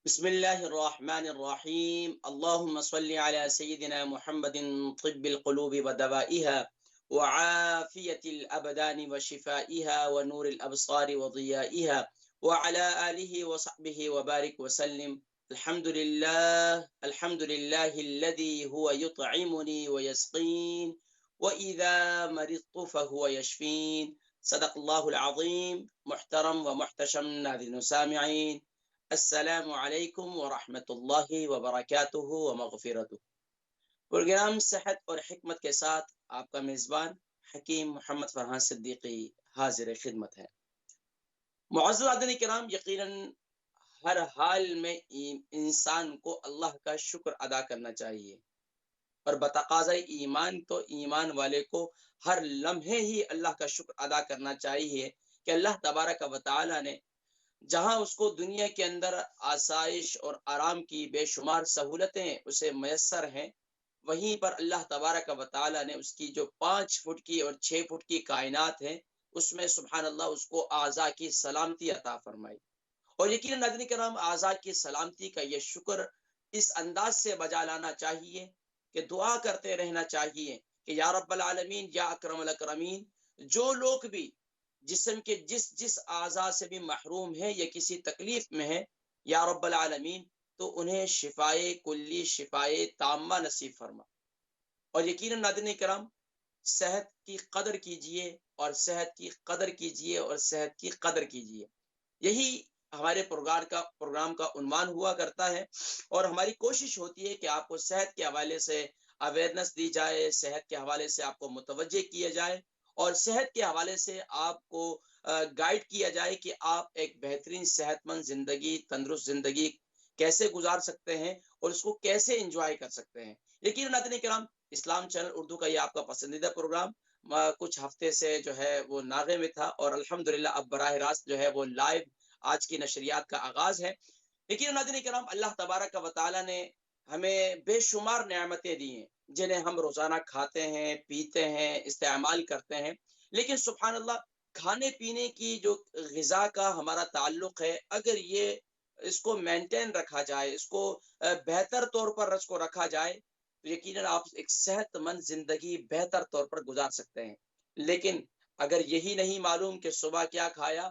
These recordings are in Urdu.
بسم الله الرحمن الرحيم اللهم صل على سيدنا محمد طب القلوب ودوائها وعافية الأبدان وشفائها ونور الأبصار وضيائها وعلى آله وصحبه وبارك وسلم. الحمد لله الذي هو يطعمني ويسقين وإذا مرضت فهو يشفين. صدق الله العظيم. محترم ومحتشم ناظرین و سامعین، السلام علیکم ورحمۃ اللہ وبرکاتہ و مغفرتہ۔ پروگرام صحت اور حکمت کے ساتھ آپ کا میزبان حکیم محمد فرحان صدیقی حاضر خدمت ہے۔ معزز عزیزان کرام، یقیناً ہر حال میں انسان کو اللہ کا شکر ادا کرنا چاہیے، اور بتقاضۂ ایمان تو ایمان والے کو ہر لمحے ہی اللہ کا شکر ادا کرنا چاہیے کہ اللہ تبارک و تعالی نے جہاں اس کو دنیا کے اندر آسائش اور آرام کی بے شمار سہولتیں اسے میسر ہیں، وہیں پر اللہ تبارک و تعالی نے اس کی جو 5 فٹ کی اور 6 فٹ کی کائنات ہیں، اس میں سبحان اللہ اس کو اعضاء کی سلامتی عطا فرمائی۔ اور یقیناً ناظرین کرام، اعضاء کی سلامتی کا یہ شکر اس انداز سے بجا لانا چاہیے کہ دعا کرتے رہنا چاہیے کہ یا رب العالمین، یا اکرم الاکرمین، جو لوگ بھی جسم کے جس اعضاء سے بھی محروم ہے یا کسی تکلیف میں ہے، یا رب العالمین تو انہیں شفائے کلی، شفائے تامہ نصیب فرما۔ اور یقیناً ناظرین کرام، صحت کی قدر کیجئے اور صحت کی قدر کیجئے اور صحت کی قدر کیجئے، یہی ہمارے پروگرام کا عنوان ہوا کرتا ہے۔ اور ہماری کوشش ہوتی ہے کہ آپ کو صحت کے حوالے سے اویئرنس دی جائے، صحت کے حوالے سے آپ کو متوجہ کیا جائے، اور صحت کے حوالے سے آپ کو گائیڈ کیا جائے کہ آپ ایک بہترین صحت مند زندگی، تندرست زندگی کیسے گزار سکتے ہیں اور اس کو کیسے انجوائے کر سکتے ہیں۔ یقیناً ناظرین کرام، اسلام چینل اردو کا یہ آپ کا پسندیدہ پروگرام کچھ ہفتے سے جو ہے وہ ناغے میں تھا، اور الحمدللہ اب براہ راست جو ہے وہ لائیو آج کی نشریات کا آغاز ہے۔ یقیناً ناظرین کرام، اللہ تبارک و تعالی نے ہمیں بے شمار نعمتیں دی ہیں جنہیں ہم روزانہ کھاتے ہیں، پیتے ہیں، استعمال کرتے ہیں، لیکن سبحان اللہ، کھانے پینے کی جو غذا کا ہمارا تعلق ہے، اگر یہ اس کو مینٹین رکھا جائے، اس کو بہتر طور پر اس کو رکھا جائے، تو یقیناً آپ ایک صحت مند زندگی بہتر طور پر گزار سکتے ہیں۔ لیکن اگر یہی نہیں معلوم کہ صبح کیا کھایا،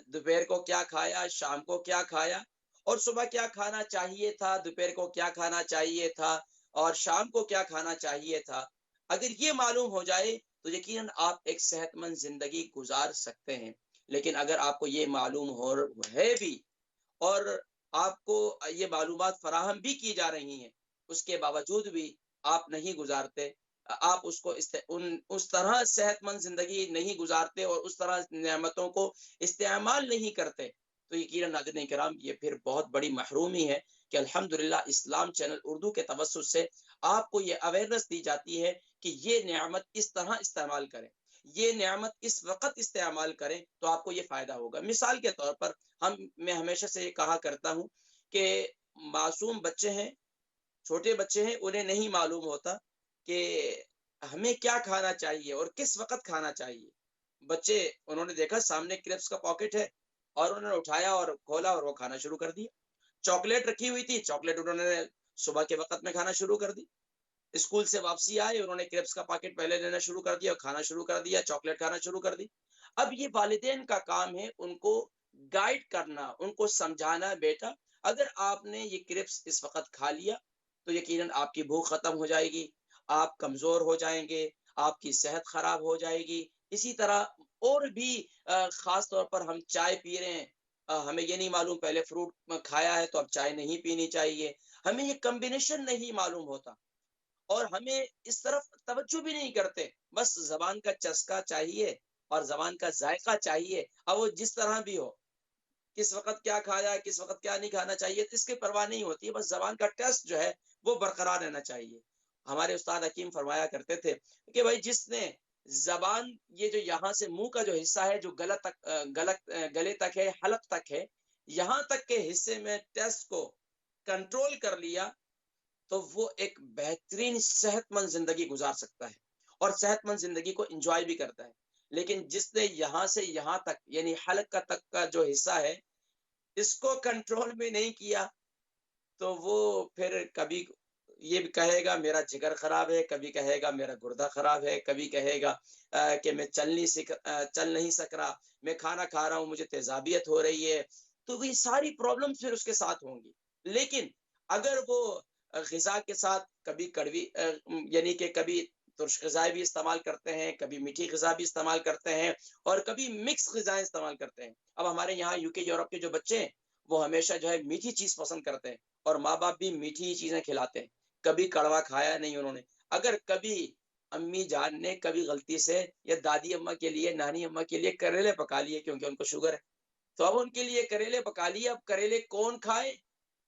دوپہر کو کیا کھایا، شام کو کیا کھایا، اور صبح کیا کھانا چاہیے تھا، دوپہر کو کیا کھانا چاہیے تھا، اور شام کو کیا کھانا چاہیے تھا، اگر یہ معلوم ہو جائے تو یقیناً آپ ایک صحت مند زندگی گزار سکتے ہیں۔ لیکن اگر آپ کو یہ معلوم ہے بھی، اور آپ کو یہ معلومات فراہم بھی کی جا رہی ہیں، اس کے باوجود بھی آپ نہیں گزارتے، آپ اس کو اس طرح صحت مند زندگی نہیں گزارتے اور اس طرح نعمتوں کو استعمال نہیں کرتے، تو یقیناً ناظرین کرام یہ پھر بہت بڑی محرومی ہے کہ الحمدللہ اسلام چینل اردو کے توسط سے آپ کو یہ اویئرنس دی جاتی ہے کہ یہ نعمت اس طرح استعمال کریں، یہ نعمت اس وقت استعمال کریں تو آپ کو یہ فائدہ ہوگا۔ مثال کے طور پر میں ہمیشہ سے یہ کہا کرتا ہوں کہ معصوم بچے ہیں، چھوٹے بچے ہیں، انہیں نہیں معلوم ہوتا کہ ہمیں کیا کھانا چاہیے اور کس وقت کھانا چاہیے۔ بچے، انہوں نے دیکھا سامنے کرپس کا پاکٹ ہے، اور انہوں نے اٹھایا اور کھولا اور وہ کھانا شروع کر دیا۔ چاکلیٹ رکھی ہوئی تھی، چاکلیٹ انہوں نے صبح کے وقت میں کھانا شروع کر دی۔ اسکول سے واپسی آئے، انہوں نے کرپس کا پاکٹ پہلے لینا شروع کر دیا اور کھانا شروع کر دیا، چاکلیٹ کھانا شروع کر دی۔ اب یہ والدین کا کام ہے ان کو گائیڈ کرنا، ان کو سمجھانا، بیٹا اگر آپ نے یہ کرپس اس وقت کھا لیا تو یقیناً آپ کی بھوک ختم ہو جائے گی، آپ کمزور ہو جائیں گے، آپ کی صحت خراب ہو جائے گی۔ اسی طرح اور بھی خاص طور پر ہم چائے پی رہے ہیں، ہمیں یہ نہیں معلوم پہلے فروٹ کھایا ہے تو اب چائے نہیں پینی چاہیے، ہمیں یہ کمبینیشن نہیں معلوم ہوتا، اور ہمیں اس طرف توجہ بھی نہیں کرتے، بس زبان کا چسکا چاہیے اور زبان کا ذائقہ چاہیے، اب وہ جس طرح بھی ہو، کس وقت کیا کھایا، کس وقت کیا نہیں کھانا چاہیے، اس کی پرواہ نہیں ہوتی ہے، بس زبان کا ٹیسٹ جو ہے وہ برقرار رہنا چاہیے۔ ہمارے استاد حکیم فرمایا کرتے تھے کہ بھائی جس نے زبان، یہ جو یہاں سے منہ کا جو حصہ ہے جو گلے تک ہے، حلق تک ہے، یہاں تک کے حصے میں ٹیسٹ کو کنٹرول کر لیا تو وہ ایک بہترین صحت مند زندگی گزار سکتا ہے اور صحت مند زندگی کو انجوائے بھی کرتا ہے۔ لیکن جس نے یہاں سے یہاں تک یعنی حلق کا تک کا جو حصہ ہے اس کو کنٹرول میں نہیں کیا تو وہ پھر کبھی یہ بھی کہے گا میرا جگر خراب ہے، کبھی کہے گا میرا گردہ خراب ہے، کبھی کہے گا کہ میں چل نہیں سک رہا، میں کھانا کھا رہا ہوں مجھے تیزابیت ہو رہی ہے. تو یہ ساری پرابلم پھر اس کے ساتھ ہوں گی. لیکن اگر وہ غذا کے ساتھ کبھی کڑوی یعنی کہ کبھی ترش غذائیں بھی استعمال کرتے ہیں، کبھی میٹھی غذا بھی استعمال کرتے ہیں، اور کبھی مکس غذائیں استعمال کرتے ہیں. اب ہمارے یہاں یو کے یورپ کے جو بچے ہیں وہ ہمیشہ جو ہے میٹھی چیز پسند کرتے ہیں، اور ماں باپ بھی میٹھی چیزیں کھلاتے ہیں، کبھی کڑوا کھایا نہیں انہوں نے. اگر کبھی امی جان نے کبھی غلطی سے یا دادی اماں کے لیے، نانی اماں کے لیے کریلے پکا لیے کیونکہ ان کو شوگر ہے، تو اب ان کے لیے کریلے پکا لیے. اب کریلے کون کھائے؟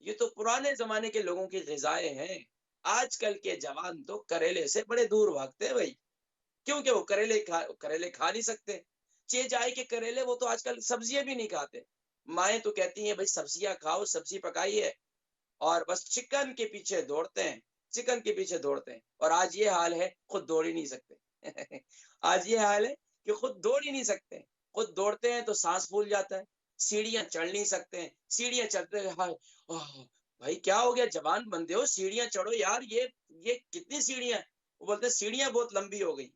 یہ تو پرانے زمانے کے لوگوں کی غذائیں ہیں. آج کل کے جوان تو کریلے سے بڑے دور بھاگتے ہیں بھائی، کیونکہ وہ کریلے کھا نہیں سکتے. جائے کہ کریلے وہ تو آج کل سبزیاں بھی نہیں کھاتے. مائیں تو کہتی ہیں بھائی سبزیاں کھاؤ، سبزی پکائی ہے، اور بس چکن کے پیچھے دوڑتے ہیں، چکن کے پیچھے دوڑتے ہیں. اور آج یہ حال ہے خود دوڑ ہی نہیں سکتے. آج یہ حال ہے کہ خود دوڑ ہی نہیں سکتے. خود دوڑتے ہیں تو سانس پھول جاتا ہے، سیڑھیاں چڑھ نہیں سکتے ہیں، سیڑھیاں چڑھتے بھائی کیا ہو گیا جوان بندے ہو، سیڑھیاں چڑھو یار، یہ کتنی سیڑھیاں؟ وہ بولتے ہیں سیڑھیاں بہت لمبی ہو گئی.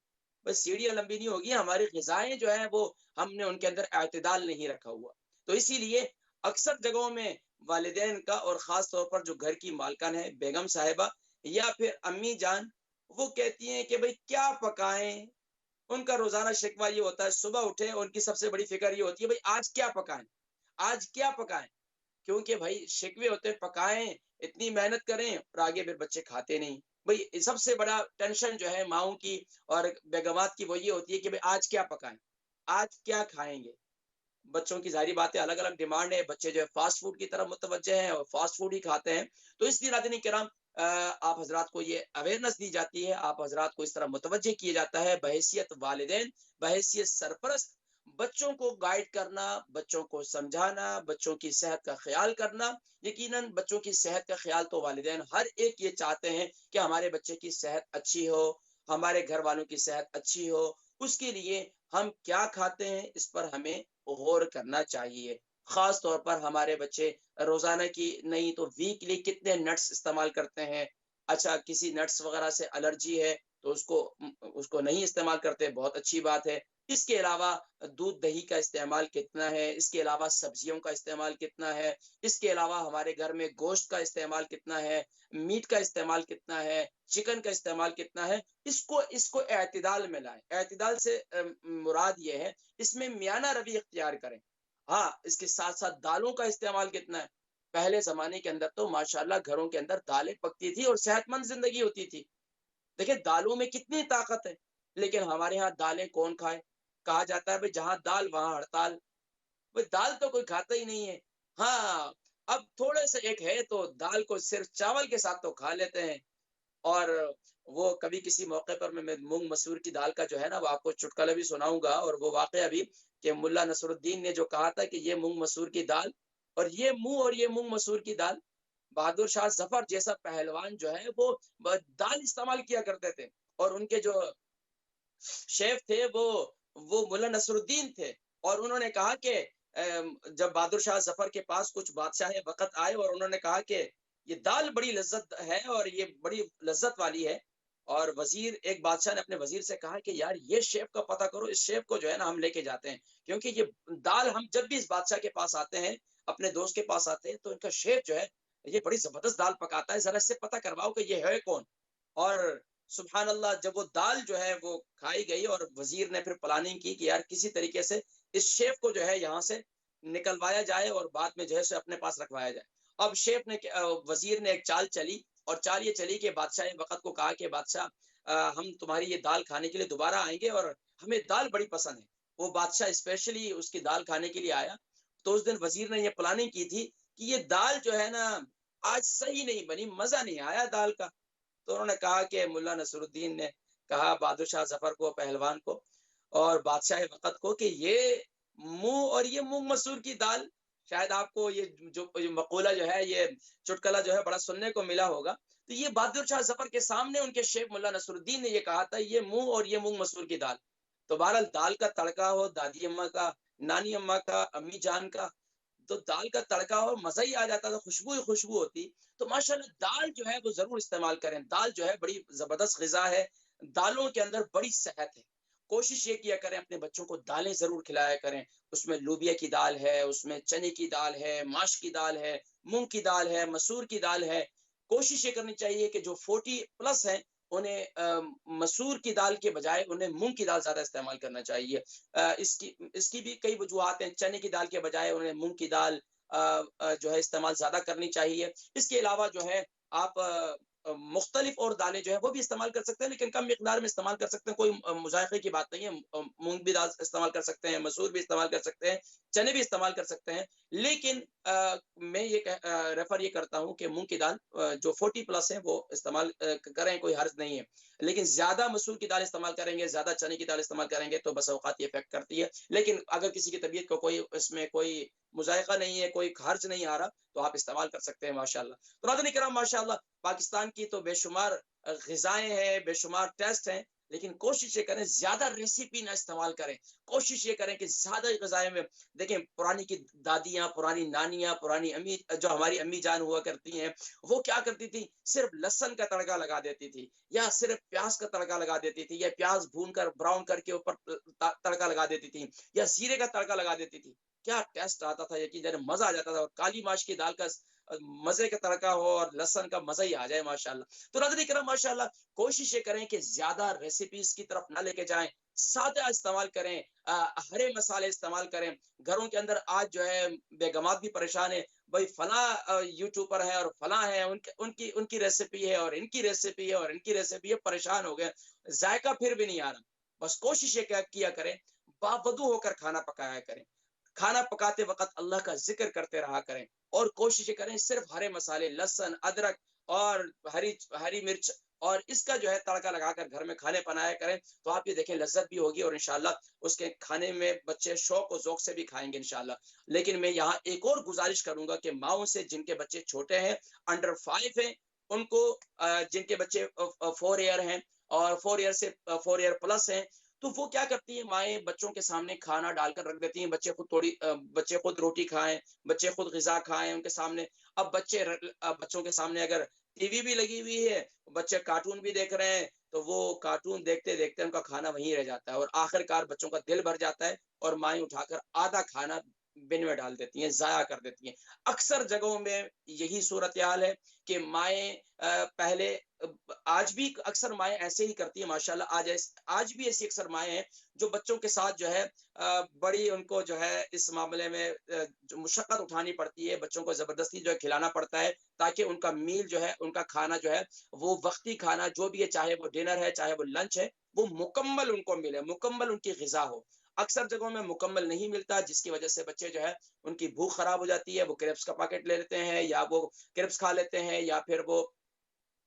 بس سیڑھیاں لمبی نہیں ہوگی، ہماری غذائیں جو ہیں وہ ہم نے ان کے اندر اعتدال نہیں رکھا ہوا. تو اسی لیے اکثر جگہوں میں والدین کا، اور خاص طور پر جو گھر کی مالکان ہے بیگم صاحبہ یا پھر امی جان، وہ کہتی ہیں کہ بھئی کیا پکائیں. ان کا روزانہ شکوہ یہ ہوتا ہے، صبح اٹھے ان کی سب سے بڑی فکر یہ ہوتی ہے بھئی آج کیا پکائیں، آج کیا پکائیں. کیونکہ بھائی شکوے ہوتے ہیں پکائیں، اتنی محنت کریں اور آگے پھر بچے کھاتے نہیں. بھئی سب سے بڑا ٹینشن جو ہے ماؤں کی اور بیگمات کی وہ یہ ہوتی ہے کہ بھئی آج کیا پکائیں، آج کیا کھائیں گے. بچوں کی ظاہری بات ہے، الگ الگ ڈیمانڈ ہے، بچے جو ہے فاسٹ فوڈ کی طرف متوجہ ہیں اور فاسٹ فوڈ ہی کھاتے ہیں. تو اس لیے ناظرین کرام آپ حضرات کو یہ اویئرنس دی جاتی ہے، آپ حضرات کو اس طرح متوجہ کیا جاتا ہے بحیثیت والدین، بحیثیت سرپرست، بچوں کو گائیڈ کرنا، بچوں کو سمجھانا، بچوں کی صحت کا خیال کرنا. یقیناً بچوں کی صحت کا خیال تو والدین ہر ایک یہ چاہتے ہیں کہ ہمارے بچے کی صحت اچھی ہو، ہمارے گھر والوں کی صحت اچھی ہو. اس کے لیے ہم کیا کھاتے ہیں اس پر ہمیں غور کرنا چاہیے. خاص طور پر ہمارے بچے روزانہ کی نہیں تو ویکلی کتنے نٹس استعمال کرتے ہیں. اچھا کسی نٹس وغیرہ سے الرجی ہے تو اس کو نہیں استعمال کرتے، بہت اچھی بات ہے. اس کے علاوہ دودھ دہی کا استعمال کتنا ہے، اس کے علاوہ سبزیوں کا استعمال کتنا ہے، اس کے علاوہ ہمارے گھر میں گوشت کا استعمال کتنا ہے، میٹ کا استعمال کتنا ہے، چکن کا استعمال کتنا ہے. اس کو اعتدال میں لائیں. اعتدال سے مراد یہ ہے اس میں میانہ روی اختیار کریں. ہاں اس کے ساتھ ساتھ دالوں کا استعمال کتنا ہے. پہلے زمانے کے اندر تو ماشاءاللہ گھروں کے اندر دالیں پکتی تھی اور صحت مند زندگی ہوتی تھی. دیکھیں دالوں میں کتنی طاقت ہے، لیکن ہمارے ہاں دالیں کون کھائے. کہا جاتا ہے بھئی جہاں دال وہاں ہڑتال. بھئی دال تو کوئی کھاتا ہی نہیں ہے. ہاں اب تھوڑے سے ایک ہے تو دال کو صرف چاول کے ساتھ تو کھا لیتے ہیں. اور وہ کبھی کسی موقع پر میں مونگ مسور کی دال کا جو ہے نا وہ آپ کو چٹکلا بھی سناؤں گا، اور وہ واقعہ بھی کہ ملا نصر الدین نے جو کہا تھا کہ یہ مونگ مسور کی دال اور یہ مونگ مسور کی دال، بہادر شاہ ظفر جیسا پہلوان جو ہے وہ دال استعمال کیا کرتے تھے، اور ان کے جو شیف تھے وہ ملا نصر الدین تھے. اور انہوں نے کہا کہ جب بہادر شاہ ظفر کے پاس کچھ بادشاہ وقت آئے اور انہوں نے کہا کہ یہ دال بڑی لذت ہے اور یہ بڑی لذت والی ہے، اور ایک بادشاہ نے اپنے وزیر سے کہا کہ یار یہ شیف کا پتہ کرو، اس شیف کو جو ہے نا ہم لے کے جاتے ہیں، کیونکہ یہ دال ہم جب بھی اس بادشاہ کے پاس آتے ہیں، اپنے دوست کے پاس آتے ہیں، تو ان کا شیف جو ہے یہ بڑی زبردست دال پکاتا ہے، ذرا اس سے پتہ کرواؤ کہ یہ ہے کون. اور سبحان اللہ جب وہ دال جو ہے وہ کھائی گئی اور وزیر نے پھر پلاننگ کی کہ یار کسی طریقے سے اس شیف کو جو ہے یہاں سے نکلوایا جائے اور بعد میں جو ہے اپنے پاس رکھوایا جائے. اب وزیر نے ایک چال چلی، اور چال یہ چلی کہ بادشاہ وقت کو کہا کہ بادشاہ ہم تمہاری یہ دال کھانے کے لیے دوبارہ آئیں گے اور ہمیں دال بڑی پسند ہے. وہ بادشاہ اسپیشلی اس کی دال کھانے کے لیے آیا. تو اس دن وزیر نے یہ پلاننگ کی تھی کہ یہ دال جو ہے نا آج صحیح نہیں بنی، مزہ نہیں آیا دال کا. تو انہوں نے کہا کہ ملا نصر الدین نے کہا بہادر شاہ ظفر کو، پہلوان کو اور بادشاہ وقت کو کہ یہ مونگ مسور کی دال، شاید آپ کو یہ جو مقولہ جو ہے، یہ چٹکلا جو ہے بڑا سننے کو ملا ہوگا. تو یہ بہادر شاہ ظفر کے سامنے ان کے شیخ ملا نصر الدین نے یہ کہا تھا یہ مونگ مسور کی دال. تو بہرحال دال کا تڑکا ہو، دادی اماں کا، نانی اماں کا، امی جان کا، تو دال کا تڑکا اور مزہ ہی آ جاتا تھا، خوشبو ہی خوشبو ہوتی. تو ماشاءاللہ دال جو ہے وہ ضرور استعمال کریں. دال جو ہے بڑی زبردست غذا ہے، دالوں کے اندر بڑی صحت ہے. کوشش یہ کیا کریں اپنے بچوں کو دالیں ضرور کھلایا کریں. اس میں لوبیا کی دال ہے، اس میں چنے کی دال ہے، ماش کی دال ہے، مونگ کی دال ہے، مسور کی دال ہے. کوشش یہ کرنی چاہیے کہ جو 40+ ہیں انہیں مسور کی دال کے بجائے انہیں مونگ کی دال زیادہ استعمال کرنا چاہیے. اس کی بھی کئی وجوہات ہیں. چنے کی دال کے بجائے انہیں مونگ کی دال جو ہے استعمال زیادہ کرنی چاہیے. اس کے علاوہ جو ہے آپ مختلف اور دالیں جو ہے وہ بھی استعمال کر سکتے ہیں، لیکن کم مقدار میں استعمال کر سکتے ہیں. کوئی مذائقے کی بات نہیں ہے. مونگ بھی دال استعمال کر سکتے ہیں، مسور بھی استعمال کر سکتے ہیں، چنے بھی استعمال کر سکتے ہیں. لیکن میں یہ ریفر یہ کرتا ہوں کہ مونگ کی دال جو 40+ ہے وہ استعمال کریں، کوئی حرج نہیں ہے. لیکن زیادہ مسور کی دال استعمال کریں گے، زیادہ چنے کی دال استعمال کریں گے تو بس اوقات یہ افیکٹ کرتی ہے. لیکن اگر کسی کی طبیعت کو کوئی اس میں کوئی مذائقہ نہیں ہے، کوئی خرچ نہیں آ رہا، تو آپ استعمال کر سکتے ہیں ماشاءاللہ. تو ناظرین کرام ماشاءاللہ پاکستان کی تو بے شمار غذائیں ہیں، بے شمار ٹیسٹ ہیں، لیکن کوشش یہ کریں زیادہ ریسیپی نہ استعمال کریں. کوشش یہ کریں کہ زیادہ غذائیں میں دیکھیں پرانی کی دادیاں، پرانی نانیاں، پرانی امی جو ہماری امی جان ہوا کرتی ہیں، وہ کیا کرتی تھی؟ صرف لہسن کا تڑکا لگا دیتی تھی، یا صرف پیاز کا تڑکا لگا دیتی تھی، یا پیاز بھون کر براؤن کر کے اوپر تڑکا لگا دیتی تھی، یا زیرے کا تڑکا لگا دیتی تھی. کیا ٹیسٹ آتا تھا، یقین مزہ آ جاتا تھا. اور کالی ماش کی دال کا مزے کا تڑکا ہو اور لہسن کا مزہ ہی آ جائے ماشاءاللہ. تو ناظرین کرام ماشاءاللہ کوشش یہ کریں کہ زیادہ ریسیپیز کی طرف نہ لے کے جائیں، سادہ استعمال کریں، ہرے مسالے استعمال کریں. گھروں کے اندر آج جو ہے بیگمات بھی پریشان ہے، بھائی فلاں یوٹیوبر ہے اور فلاں ہے، ان کی ریسیپی ہے اور ان کی ریسیپی ہے اور ان کی ریسیپی ہے، پریشان ہو گئے، ذائقہ پھر بھی نہیں آ رہا. بس کوشش یہ کیا کریں باوضو ہو کر کھانا پکایا کریں. کھانا پکاتے وقت اللہ کا ذکر کرتے رہا کریں، اور کوشش کریں صرف ہرے مسالے، لہسن، ادرک اور ہری مرچ اور اس کا جو ہے تڑکا لگا کر گھر میں کھانے بنایا کریں. تو آپ یہ دیکھیں لذت بھی ہوگی، اور انشاءاللہ اس کے کھانے میں بچے شوق و ذوق سے بھی کھائیں گے انشاءاللہ. لیکن میں یہاں ایک اور گزارش کروں گا کہ ماؤں سے جن کے بچے چھوٹے ہیں، انڈر 5 ہیں، ان کو جن کے بچے 4 ایئر ہیں اور 4 ایئر پلس ہیں، تو وہ کیا کرتی ہیں مائیں بچوں کے سامنے کھانا ڈال کر رکھ دیتی ہیں. بچے خود روٹی کھائیں، بچے خود غذا کھائیں ان کے سامنے. اب بچوں کے سامنے اگر ٹی وی بھی لگی ہوئی ہے، بچے کارٹون بھی دیکھ رہے ہیں، تو وہ کارٹون دیکھتے دیکھتے ان کا کھانا وہیں رہ جاتا ہے، اور آخر کار بچوں کا دل بھر جاتا ہے اور مائیں اٹھا کر آدھا کھانا بن میں ڈال دیتی ہیں، ضائع کر دیتی ہیں. اکثر جگہوں میں یہی صورتحال ہے کہ مائیں پہلے آج بھی اکثر مائیں ایسے ہی کرتی ہیں ماشاءاللہ. آج بھی ایسی اکثر مائیں ہیں جو بچوں کے ساتھ جو ہے بڑی ان کو جو ہے اس معاملے میں مشقت اٹھانی پڑتی ہے، بچوں کو زبردستی جو ہے کھلانا پڑتا ہے تاکہ ان کا میل جو ہے، ان کا کھانا جو ہے، وہ وقتی کھانا جو بھی ہے، چاہے وہ ڈنر ہے چاہے وہ لنچ ہے، وہ مکمل ان کو ملے، مکمل ان کی غذا ہو. اکثر جگہوں میں مکمل نہیں ملتا، جس کی وجہ سے بچے جو ہے ان کی بھوک خراب ہو جاتی ہے، وہ کرپس کا پیکٹ لے لیتے ہیں، یا وہ کرپس کھا لیتے ہیں، یا پھر وہ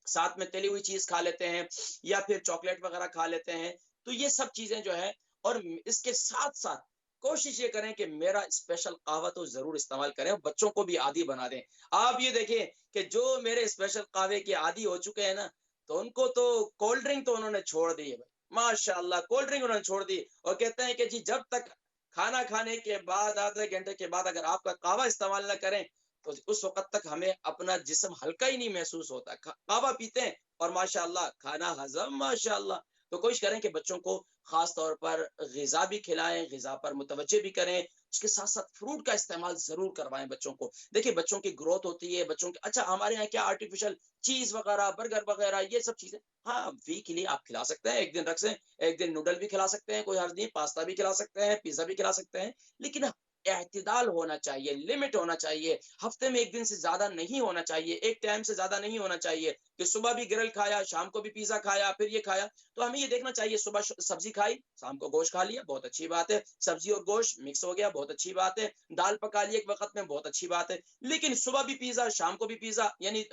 ساتھ میں تلی ہوئی چیز کھا لیتے ہیں، یا پھر چاکلیٹ وغیرہ کھا لیتے ہیں. تو یہ سب چیزیں جو ہے، اور اس کے ساتھ ساتھ کوشش یہ کریں کہ میرا اسپیشل قہوہ تو ضرور استعمال کریں، بچوں کو بھی عادی بنا دیں. آپ یہ دیکھیں کہ جو میرے اسپیشل قہوے کے عادی ہو چکے ہیں نا، تو ان کو تو کولڈ ڈرنک تو انہوں نے چھوڑ دی ہے بھائی ماشاء اللہ. کولڈ ڈرنک انہوں نے چھوڑ دی، اور کہتے ہیں کہ جی جب تک کھانا کھانے کے بعد آدھے گھنٹے کے بعد اگر آپ کا قہوہ استعمال نہ کریں تو اس وقت تک ہمیں اپنا جسم ہلکا ہی نہیں محسوس ہوتا. قہوہ پیتے ہیں اور ماشاءاللہ کھانا ہضم ماشاءاللہ. تو کوشش کریں کہ بچوں کو خاص طور پر غذا بھی کھلائیں، غذا پر متوجہ بھی کریں. اس کے ساتھ ساتھ فروٹ کا استعمال ضرور کروائیں بچوں کو. دیکھیں بچوں کی گروتھ ہوتی ہے، بچوں کی اچھا ہمارے یہاں کیا آرٹیفیشل چیز وغیرہ، برگر وغیرہ، یہ سب چیزیں ہاں ویکلی آپ کھلا سکتے ہیں، ایک دن رکھ سے ایک دن نوڈل بھی کھلا سکتے ہیں، کوئی حرج نہیں، پاستا بھی کھلا سکتے ہیں، پیزا بھی کھلا سکتے ہیں، لیکن اعتدال ہونا چاہیے، لمٹ ہونا چاہیے. ہفتے میں ایک دن سے زیادہ نہیں ہونا چاہیے، ایک ٹائم سے زیادہ نہیں ہونا چاہیے کہ صبح بھی گرل کھایا، شام کو بھی پیزا کھایا، پھر یہ کھایا. تو ہمیں یہ دیکھنا چاہیے صبح سبزی کھائی، شام کو گوشت کھا لیا، بہت اچھی بات ہے، سبزی اور گوشت مکس ہو گیا، بہت اچھی بات ہے، دال پکا لی ایک وقت میں، بہت اچھی بات ہے. لیکن صبح بھی پیزا، شام کو بھی پیزا، یعنی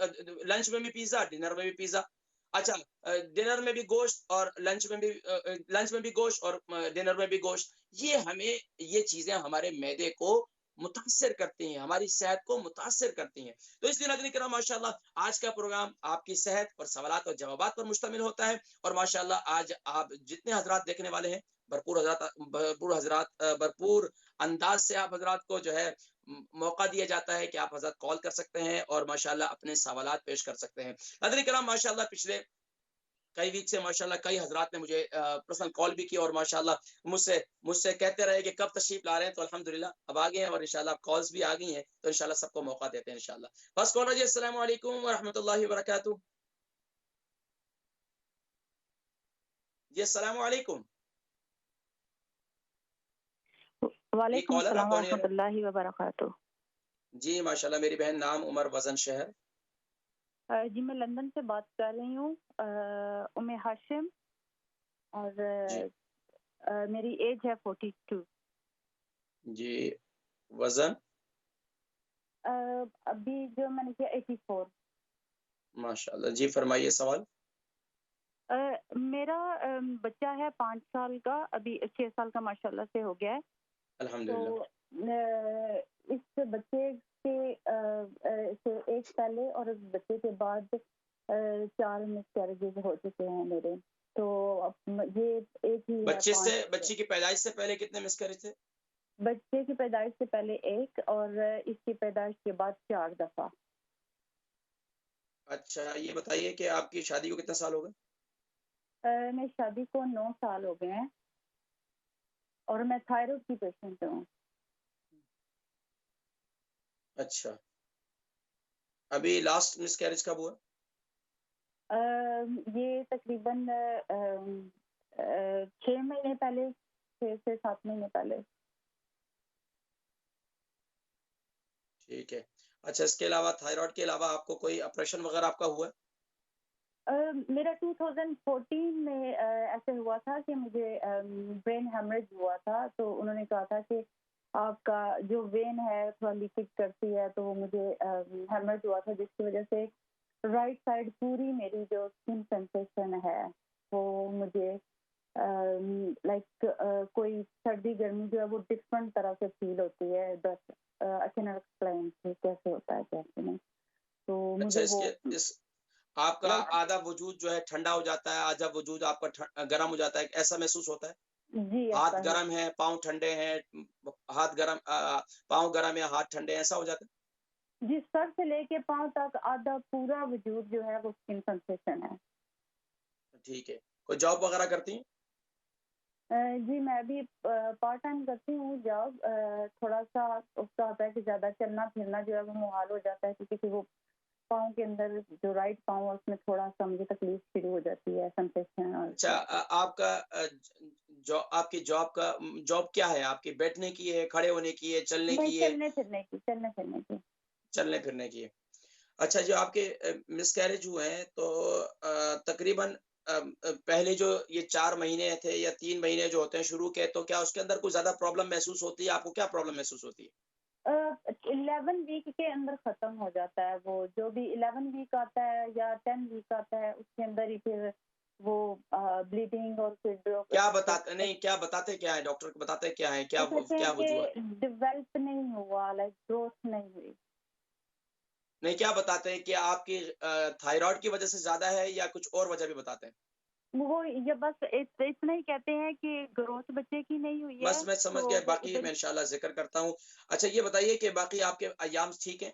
لنچ میں بھی پیزا، ڈنر میں بھی پیزا. اچھا ڈنر میں بھی گوشت اور لنچ میں بھی گوشت اور ڈنر میں بھی گوشت. یہ چیزیں ہمارے معدے کو متاثر کرتی ہیں، ہماری صحت کو متاثر کرتی ہیں. تو اس لیے ناظرین کرام ماشاءاللہ آج کا پروگرام آپ کی صحت اور سوالات اور جوابات پر مشتمل ہوتا ہے. اور ماشاءاللہ آج آپ جتنے حضرات دیکھنے والے ہیں بھرپور انداز سے آپ حضرات کو جو ہے موقع دیا جاتا ہے کہ آپ حضرات کال کر سکتے ہیں اور ماشاءاللہ اپنے سوالات پیش کر سکتے ہیں. ناظرین کرام ماشاءاللہ پچھلے کئی ویک سے ماشاءاللہ کئی حضرات نے مجھے پرسنل کال بھی کی اور ماشاءاللہ مجھ سے کہتے رہے کہ کب تشریف لا رہے ہیں. تو الحمدللہ اب آ گئے ہیں اور انشاءاللہ کالز بھی آ گئی ہیں. تو انشاءاللہ سب کو موقع دیتے ہیں انشاءاللہ. بس کال جی السلام علیکم ورحمۃ اللہ وبرکاتہ. جی السلام علیکم. جی وعلیکم کالر السلام آپ ورحمۃ اللہ وبرکاتہ. جی ماشاءاللہ میری بہن نام عمر وزن شہر. جی میں لندن سے بات کر رہی ہوں ام ہاشم اور جی میری ایج ہے 42. جی وزن ابھی جو میں نے کیا 84. ماشاءاللہ جی فرمائیے سوال. میرا بچہ ہے 5 سال کا، ابھی 6 سال کا ماشاءاللہ سے ہو گیا ہے. الحمدللہ. تو اس بچے کے سے ایک پہلے اور اس بچے کے بعد 4 مسکیریجز ہو چکے ہیں میرے. تو یہ ایک ہی ہے. بچے کی پیدائش سے پہلے کتنے مسکریج تھے؟ بچے کی پیدائش سے پہلے 1 اور اس کی پیدائش کے بعد 4 دفعہ. اچھا یہ بتائیے کہ آپ کی شادی کو کتنے سال ہو گئے؟ میں شادی کو 9 سال ہو گئے ہیں اور میں تھائرائڈ کی پیشنٹ ہوں. اچھا ابھی لاسٹ مسکیریج کب ہوا؟ یہ تقریباً 6 مہینے پہلے، 6 سے 7 مہینے پہلے. ٹھیک ہے. اچھا اس کے علاوہ تھائرائڈ کے علاوہ آپ کو کوئی آپریشن وغیرہ آپ کا ہوا ہے؟ میرا 2014 میں ایسے ہوا تھا کہ مجھے برین ہیمریج ہوا تھا. تو انہوں نے کہا تھا کہ آپ کا جو وین ہے تھوڑا لیکیج کرتی ہے. تو مجھے ہیمریج ہوا تھا جس کی وجہ سے رائٹ سائڈ پوری میری جو اسکن سینسیشن ہے وہ مجھے لائک کوئی سردی گرمی جو ہے وہ ڈفرنٹ طرح سے فیل ہوتی ہے. بس I cannot explain کیسے ہوتا ہے کیسے نہیں. تو اچھا مجھے آپ کا آدھا وجود جو ہے ٹھنڈا ہو جاتا ہے، آدھا وجود آپ کا گرم ہو جاتا ہے، ایسا محسوس ہوتا ہے؟ جی ہاتھ گرم ہے، پاؤں ٹھنڈے ہیں، پاؤں گرم ہے، ہاتھ ٹھنڈے ہیں، ایسا ہو جاتا ہے؟ جی سر سے لے کے پاؤں تک آدھا پورا وجود جو ہے وہ اسکن سینسیشن ہے. ٹھیک ہے. کوئی جاب وغیرہ کرتی ہیں؟ جی میں بھی پارٹ ٹائم کرتی ہوں جاب. تھوڑا سا اس کا ہوتا ہے کہ زیادہ چلنا پھرنا جو ہے وہ محال ہو جاتا ہے کیونکہ وہ پاؤں کے اندر جو رائٹ پاؤں ہے اس میں تھوڑا سا مجھے تکلیف شروع ہو جاتی ہے سینسیشن. اچھا آپ کی جاب کیا ہے؟ آپ کی بیٹھنے کی ہے، کھڑے ہونے کی ہے، چلنے کی ہے؟ چلنے پھرنے کی ہے. اچھا جو آپ کے مسکیریج ہوئے ہیں تو تقریباً پہلے جو یہ 4 مہینے تھے یا 3 مہینے جو ہوتے ہیں شروع کے، تو کیا اس کے اندر کوئی زیادہ پرابلم محسوس ہوتی ہے؟ آپ کو کیا پرابلم محسوس ہوتی ہے؟ 11 ویک کے اندر ختم ہو جاتا ہے. وہ جو بھی 11 ویک آتا ہے یا 10 ویک آتا ہے اس کے اندر ہی پھر وہ بلیڈنگ اور پھر کیا بتاتے کیا ہے ڈاکٹر بتاتے کیا ہے؟ کیا وجوہات ڈیولپ نہیں ہوا، لائک گروتھ نہیں ہوئی. نہیں کیا بتاتے ہیں کہ آپ کی تھائرائڈ کی وجہ سے زیادہ ہے یا کچھ اور وجہ بھی بتاتے ہیں؟ وہ یہ بس اتنا ہی کہتے ہیں کہ گروتھ بچے کی نہیں ہوئی ہے. بس میں سمجھ گیا، باقی میں انشاءاللہ ذکر کرتا ہوں. اچھا یہ بتائیے کہ باقی آپ کے ایام ٹھیک ہیں؟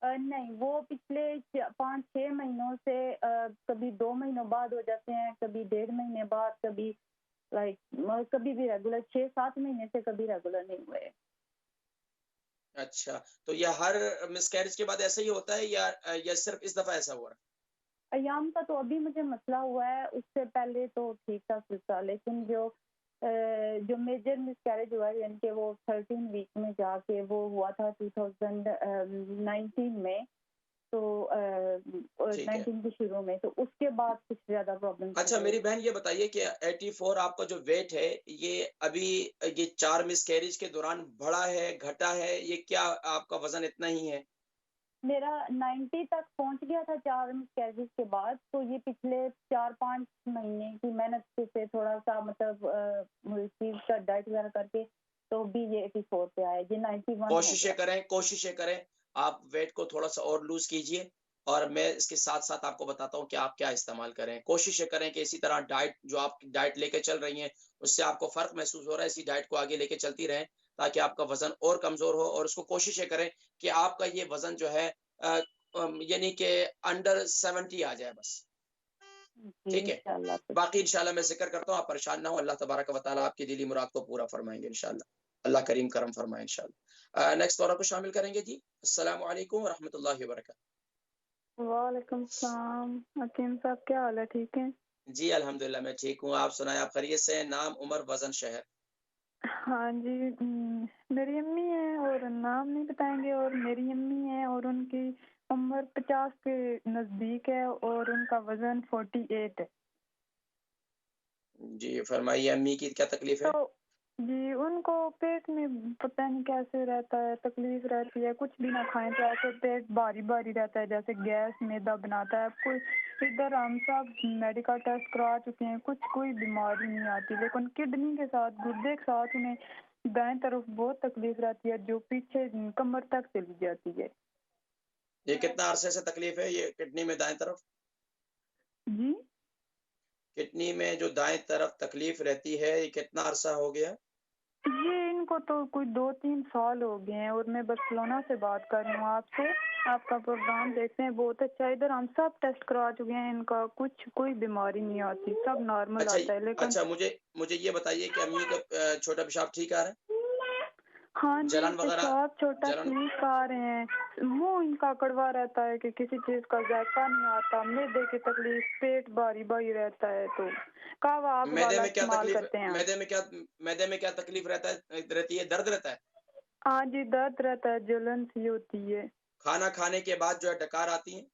نہیں وہ پچھلے 5-6 مہینوں سے کبھی 2 مہینوں بعد ہو جاتے ہیں، کبھی 1.5 مہینے بعد، کبھی کبھی بھی ریگولر 6-7 مہینے سے کبھی ریگولر نہیں ہوئے. اچھا تو یہ ہر مسکیریج کے بعد ایسا ہی ہوتا ہے یا صرف اس دفعہ ایسا ہوا؟ ایام کا تو ابھی مجھے مسئلہ ہوا ہے، اس سے پہلے تو ٹھیک تھا لیکن جو میجر مسکیریج ہوا ہے یعنی کہ وہ 13 ویک میں جا کے وہ ہوا تھا 2019 میں. تو 19 کے شروع میں، تو اس کے بعد کچھ زیادہ پرابلم. اچھا میری بہن یہ بتائیے کہ 84 آپ کا جو ویٹ ہے یہ ابھی یہ 4 مسکیریج کے دوران بڑھا ہے گھٹا ہے؟ یہ کیا آپ کا وزن اتنا ہی ہے؟ میرا 90 تک پہنچ گیا تھا 4 مسکیریج کے بعد. تو یہ پچھلے 4-5 مہینے کی محنت سے تھوڑا سا مطلب چیز کا ڈائٹ وغیرہ کر کے تو ابھی یہ 84 پہ آیا, یہ 91 کوششیں کریں آپ ویٹ کو تھوڑا سا اور لوز کیجئے, اور میں اس کے ساتھ ساتھ آپ کو بتاتا ہوں کہ آپ کیا استعمال کریں. کوششیں کریں کہ اسی طرح ڈائٹ جو آپ ڈائٹ لے کے چل رہی ہیں اس سے آپ کو فرق محسوس ہو رہا ہے, اسی ڈائٹ کو آگے لے کے چلتی رہیں تاکہ آپ کا وزن اور کمزور ہو, اور اس کو کوششیں کریں کہ آپ کا یہ وزن جو ہے یعنی کہ انڈر 70 آ جائے بس, ٹھیک ہے. باقی انشاءاللہ میں ذکر کرتا ہوں, آپ پریشان نہ ہو, اللہ تبارک و تعالیٰ آپ کی دلی مراد کو پورا فرمائیں گے انشاءاللہ, اللہ کریم کرم فرمائے انشاءاللہ. نیکسٹ دورہ کو شامل کریں گے جی. السلام علیکم ورحمۃ اللہ وبرکاتہ. وعلیکم السلام. حکیم صاحب کیا حال ہے, ٹھیک ہیں؟ جی الحمدللہ میں ٹھیک ہوں, آپ سنائیں, آپ خیریت سے ہیں؟ نام, عمر, وزن, شہر. ہاں جی, میری امی ہیں اور نام نہیں بتائیں گے, اور میری امی ہیں اور ان کی عمر 50 کے نزدیک ہے اور ان کا وزن 48 ہے. جی فرمائیے, امی کی کیا تکلیف ہے؟ تو جی ان کو پیٹ میں پتہ نہیں کیسے رہتا ہے, تکلیف رہتی ہے, کچھ بھی نہ کھائیں تو ایسے پیٹ بھاری بھاری رہتا ہے جیسے گیس میدا بناتا ہے. کوئی ادھر ہم سب میڈیکل ٹیسٹ کرا چکے ہیں, کوئی بیماری نہیں آتی, لیکن کڈنی کے ساتھ گردے کے ساتھ انہیں دائیں طرف بہت تکلیف رہتی ہے جو پیچھے کمر تک چلی جاتی ہے. یہ کتنا عرصے سے تکلیف ہے یہ کڈنی میں دائیں طرف؟ جی کڈنی میں جو دائیں طرف تکلیف رہتی ہے یہ کتنا عرصہ ہو گیا؟ یہ ان کو تو کوئی 2-3 سال ہو گئے ہیں, اور میں برسلونا سے بات کر رہی ہوں آپ سے. آپ کا پروگرام دیکھتے ہیں, بہت اچھا. ادھر ہم سب ٹیسٹ کروا چکے ہیں, ان کا کوئی بیماری نہیں آتی, سب نارمل آتا ہے. لیکن اچھا مجھے یہ بتائیے کہ امی کا چھوٹا پیشاب ٹھیک آ رہا ہے؟ ہاں جی, جلن وغیرہ پیشاب چھوٹا ٹھیک آ رہے ہیں. منہ ان کا کڑوا رہتا ہے کہ کسی چیز کا ذائقہ نہیں آتا, معدے کی تکلیف, پیٹ بھاری بھاری رہتا ہے. تو کہوا آگ والا استعمال کرتے ہیں. معدے میں کیا تکلیف رہتی ہے, درد رہتا ہے؟ ہاں جی درد رہتا ہے, جلن سی ہوتی ہے. کھانا کھانے کے بعد جو ہے ڈکار آتی ہیں؟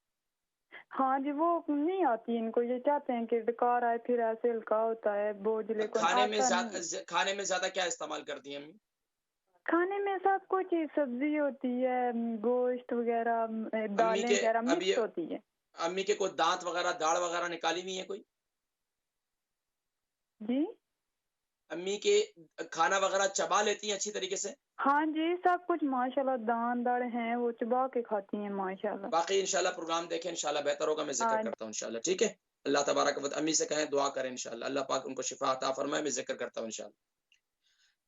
ہاں جی وہ نہیں آتی ان کو, یہ چاہتے ہیں کہ ڈکار آئے پھر ایسے ہلکا ہوتا ہے بوجھ, لیکن آتا نہیں. کھانے میں زیادہ کیا استعمال کرتی ہیں امی؟ کھانے میں سب کچھ سبزی ہوتی ہے, گوشت وغیرہ, دالیں وغیرہ مکس ہوتی ہے. امی کے کوئی دانت وغیرہ, داڑھ وغیرہ نکالی ہوئی ہے کوئی؟ جی امی کے کھانا وغیرہ چبا لیتی ہیں اچھی طریقے سے؟ ہاں جی سب کچھ ماشاءاللہ, دان داڑھ ہیں وہ چبا کے کھاتی ہیں ماشاءاللہ. باقی انشاءاللہ پروگرام دیکھیں, انشاءاللہ بہتر ہوگا, میں ذکر کرتا ہوں انشاءاللہ, ٹھیک ہے. اللہ تبارک و تعالی امی سے کہیں دعا کریں انشاءاللہ, اللہ پاک ان کو شفا عطا فرمائے, میں ذکر کرتا ہوں انشاءاللہ.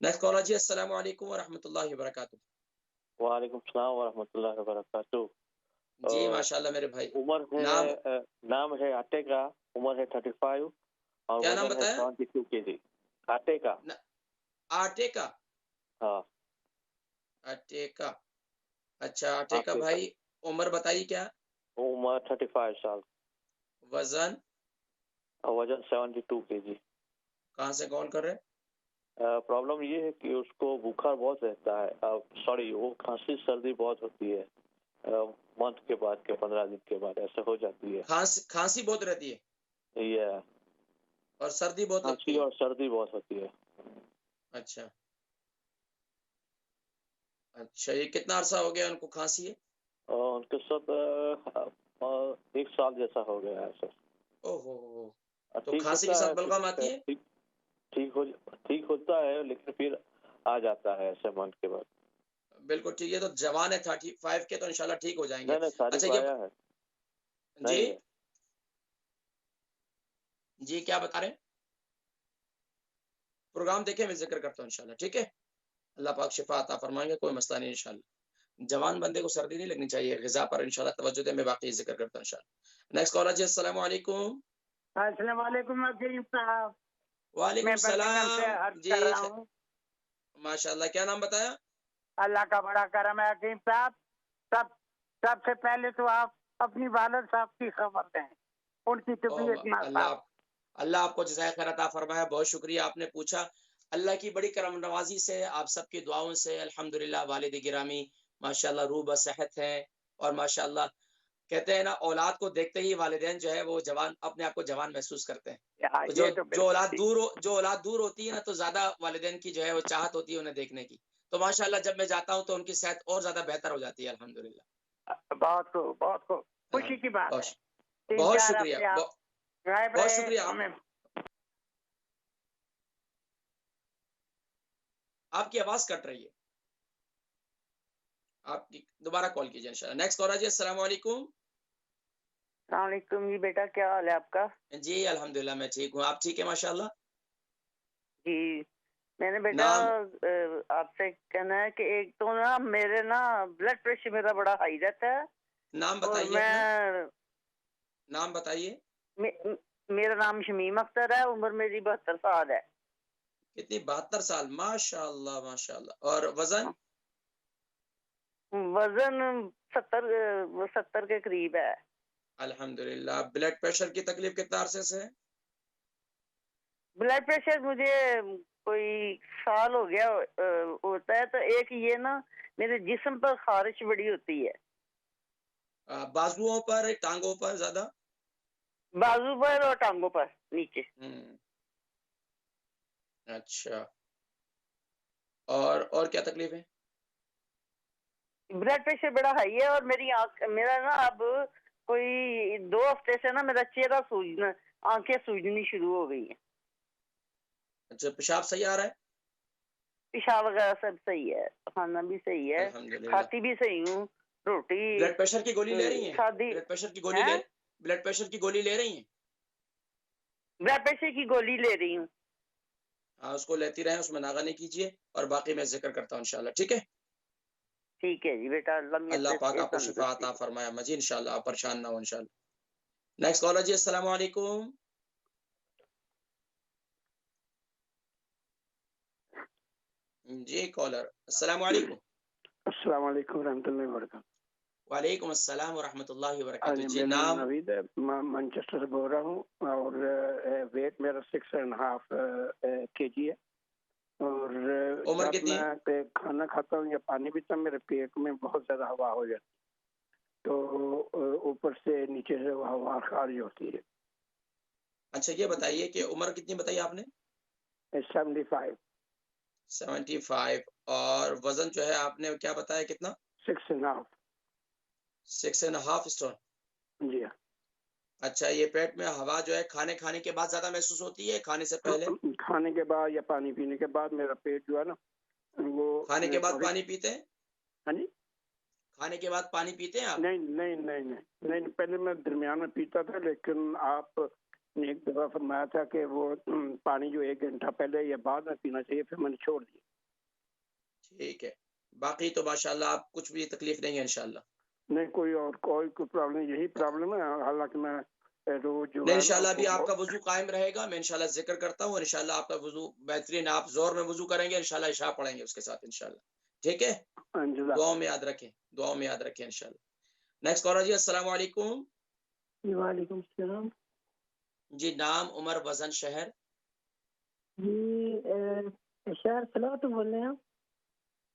نیکسٹ کالر جی. السلام علیکم ورحمۃ اللہ وبرکاتہ. وعلیکم السلام ورحمۃ اللہ وبرکاتہ. جی ماشاءاللہ میرے بھائی. عمر ہے, نام ہے آٹے کا, عمر ہے 35 اور کیا نام وزن ہے بتایا؟ 72 kg. آٹے کا. آٹے کا؟ ہاں آٹے کا, اچھا آٹے کا بھائی. عمر بتائیے کیا؟ عمر 35 سال. وزن؟ وزن 72 kg. کہاں سے کال کر رہے؟ پرابلم یہ ہے کہ اس کو بخار بہت رہتا ہے, سوری وہ کھانسی سردی بہت ہوتی ہے, منتھ کے بعد کے 15 دن کے بعد ایسے ہو جاتی ہے. کھانسی بہت رہتی ہے یہ اور سردی بہت لگتی ہے؟ اور سردی بہت ہوتی ہے. اچھا اچھا, یہ کتنا عرصہ ہو گیا ان کو کھانسی ہے؟ ان کے سب 1 سال جیسا ہو گیا ہے سر. اوہو, تو ٹھیک کھانسی کے ہوتا ساتھ ہے, بلغم آتی ہے؟ ٹھیک ہوتا ہے لیکن پھر آ جاتا ہے ایسے منتھ کے بعد. بالکل ٹھیک ہے, تو جوان ہے 35 کے, تو انشاءاللہ ٹھیک ہو جائیں گے. نہیں اچھا آیا ہے. جی کیا بتا رہے ہیں؟ پروگرام دیکھیں, میں ذکر کرتا ہوں انشاءاللہ, ٹھیک ہے. اللہ پاک شفا عطا فرمائیں گے, کوئی مسئلہ نہیں انشاءاللہ. جوان بندے کو سردی نہیں لگنی چاہیے, غذا پر انشاءاللہ توجہ دیں, میں باقی ذکر کرتا ہوں انشاءاللہ. نیکسٹ کالر جی. السلام علیکم. السلام علیکم حکیم صاحب. وعلیکم السلام جی. کر رہا ہوں. ماشاءاللہ, کیا نام بتایا؟ اللہ کا بڑا کرم ہے حکیم صاحب. سب سے پہلے تو آپ اپنی والد صاحب کی خبر دیں, ان کی طبیعت ناساز. اللہ آپ کو جزائے خیر عطا فرمائے, بہت شکریہ آپ نے پوچھا. اللہ کی بڑی کرم نوازی سے, آپ سب کی دعاؤں سے الحمدللہ والد گرامی ماشاءاللہ روح بصحت ہیں, اور ماشاءاللہ کہتے ہیں نا, اولاد کو دیکھتے ہی والدین جو ہے وہ جوان, اپنے آپ کو جوان محسوس کرتے ہیں. جو اولاد دور ہوتی ہے نا, تو زیادہ والدین کی جو ہے وہ چاہت ہوتی ہے انہیں دیکھنے کی. تو ماشاءاللہ جب میں جاتا ہوں تو ان کی صحت اور زیادہ بہتر ہو جاتی ہے الحمدللہ. بہت خوشی کی بات ہے. بہت شکریہ, بہت شکریہ. ہمیں آپ کی آواز کٹ رہی ہے، آپ کی دوبارہ کال کیجیے انشاءاللہ. نیکسٹ کال آجیے. السلام علیکم. السلام علیکم جی بیٹا، کیا حال ہے آپ کا؟ جی الحمدللہ میں ٹھیک ہوں، آپ ٹھیک ہے ماشاءاللہ؟ جی میں نے بیٹا نام آپ سے کہنا ہے کہ ایک تو نا میرے نا بلڈ پریشر میرا بڑا ہائی رہتا ہے، نام اور بتائیے اپنا، نام بتائیے. میرا نام شمیم اختر ہے، عمر میری 72 سال ہے. کتنی؟ 72 سال، ماشاءاللہ ماشاءاللہ. اور وزن؟ وزن 70 کے قریب ہے. الحمدللہ. بلڈ پریشر کی تکلیف کتنا عرصے سے ہے؟ بلڈ پریشر مجھے کوئی سال ہو گیا ہوتا ہے. تو ایک یہ نا میرے جسم پر خارش بڑی ہوتی ہے، بازوؤں پر، ٹانگوں پر زیادہ؟ بازو پر اور ٹانگوں پر نیچے. اچھا، اور کیا تکلیف ہے؟ بلڈ پریشر بڑا ہائی ہے، اور میری آنکھ، میرا نا اب کوئی 2 ہفتے سے نا میرا چہرہ سوجنا، آنکھیں سوجنی شروع ہو گئی ہیں. اچھا، پیشاب صحیح آ رہا ہے؟ پیشاب وغیرہ سب صحیح ہے، کھانا بھی صحیح ہے، الحمدللہ. کھاتی بھی صحیح ہوں، روٹی بلڈ پریشر کی گولی لے رہی ہیں؟ شادی بلڈ پریشر کی گولی ہے، بلڈ پریشر کی گولی لے رہی ہیں؟ بلڈ پریشر کی گولی لے رہی ہوں. ہاں، اس کو لیتی رہیں، اس میں ناغہ نہیں کیجیے، اور باقی میں ذکر کرتا ہوں انشاءاللہ. ٹھیک ہے؟ ٹھیک ہے جی بیٹا، اللہ پاک آپ کو شفا عطا فرمایا مجھے انشاءاللہ، آپ پریشان نہ ہو انشاءاللہ. نیکسٹ کالر جی. السلام علیکم. جی کالر، السلام علیکم. السلام علیکم ورحمۃ اللہ وبرکاتہ. وعلیکم السلام ورحمۃ اللہ ہاں وبرکاتہ. جی، جی میرا نام نام؟ نوید ہے، میں مانچسٹر سے بول رہا ہوں، اور ویٹ میرا 6.5 kg ہے. اور عمر جب کتنی ہے؟ میں کھانا کھاتا ہوں یا پانی پیتا ہوں، میرے پیٹ میں بہت زیادہ ہوا ہو جاتی ہے، تو اوپر سے نیچے سے ہوا خارج ہوتی ہے. اچھا یہ بتائیے کہ عمر کتنی بتائی آپ نے؟ 75. 75. اور وزن جو ہے آپ نے کیا بتایا کتنا؟ 6.5. 6.5 اسٹون. جی ہاں. اچھا، یہ پیٹ میں ہوا جو ہے کھانے کے بعد زیادہ محسوس ہوتی ہے، کھانے سے پہلے؟ کھانے کے بعد یا پانی پینے کے بعد میرا پیٹ جو ہے نا وہ کھانے کے بعد پانی پیتے ہیں؟ ہاں جی. کھانے کے بعد پانی پیتے ہیں آپ؟ نہیں، پہلے میں درمیان میں پیتا تھا، لیکن آپ نے ایک دفعہ فرمایا تھا کہ وہ پانی جو 1 گھنٹہ پہلے یا بعد میں پینا چاہیے، پھر میں نے چھوڑ دیا. ٹھیک ہے، باقی تو ماشاءاللہ آپ کچھ بھی تکلیف نہیں ہے انشاءاللہ. نہیں، کوئی پرابلم نہیں، یہی پرابلم ہے. حالانکہ میں روز جو نہیں ہے نا انشاءاللہ ابھی آپ کا وضو قائم رہے گا، میں انشاءاللہ ذکر کرتا ہوں، انشاءاللہ آپ کا وضو بہترین، آپ زور میں وضو کریں گے انشاءاللہ، عشاء پڑھیں گے اس کے ساتھ انشاءاللہ. ٹھیک ہے، دعاؤں میں یاد رکھیں، دعاؤں میں یاد رکھیں انشاءاللہ. نیکسٹ کالر جی. السلام علیکم. وعلیکم السلام جی نام، عمر، وزن، شہر؟ جی شہر فلاح تو بول رہے ہیں آپ؟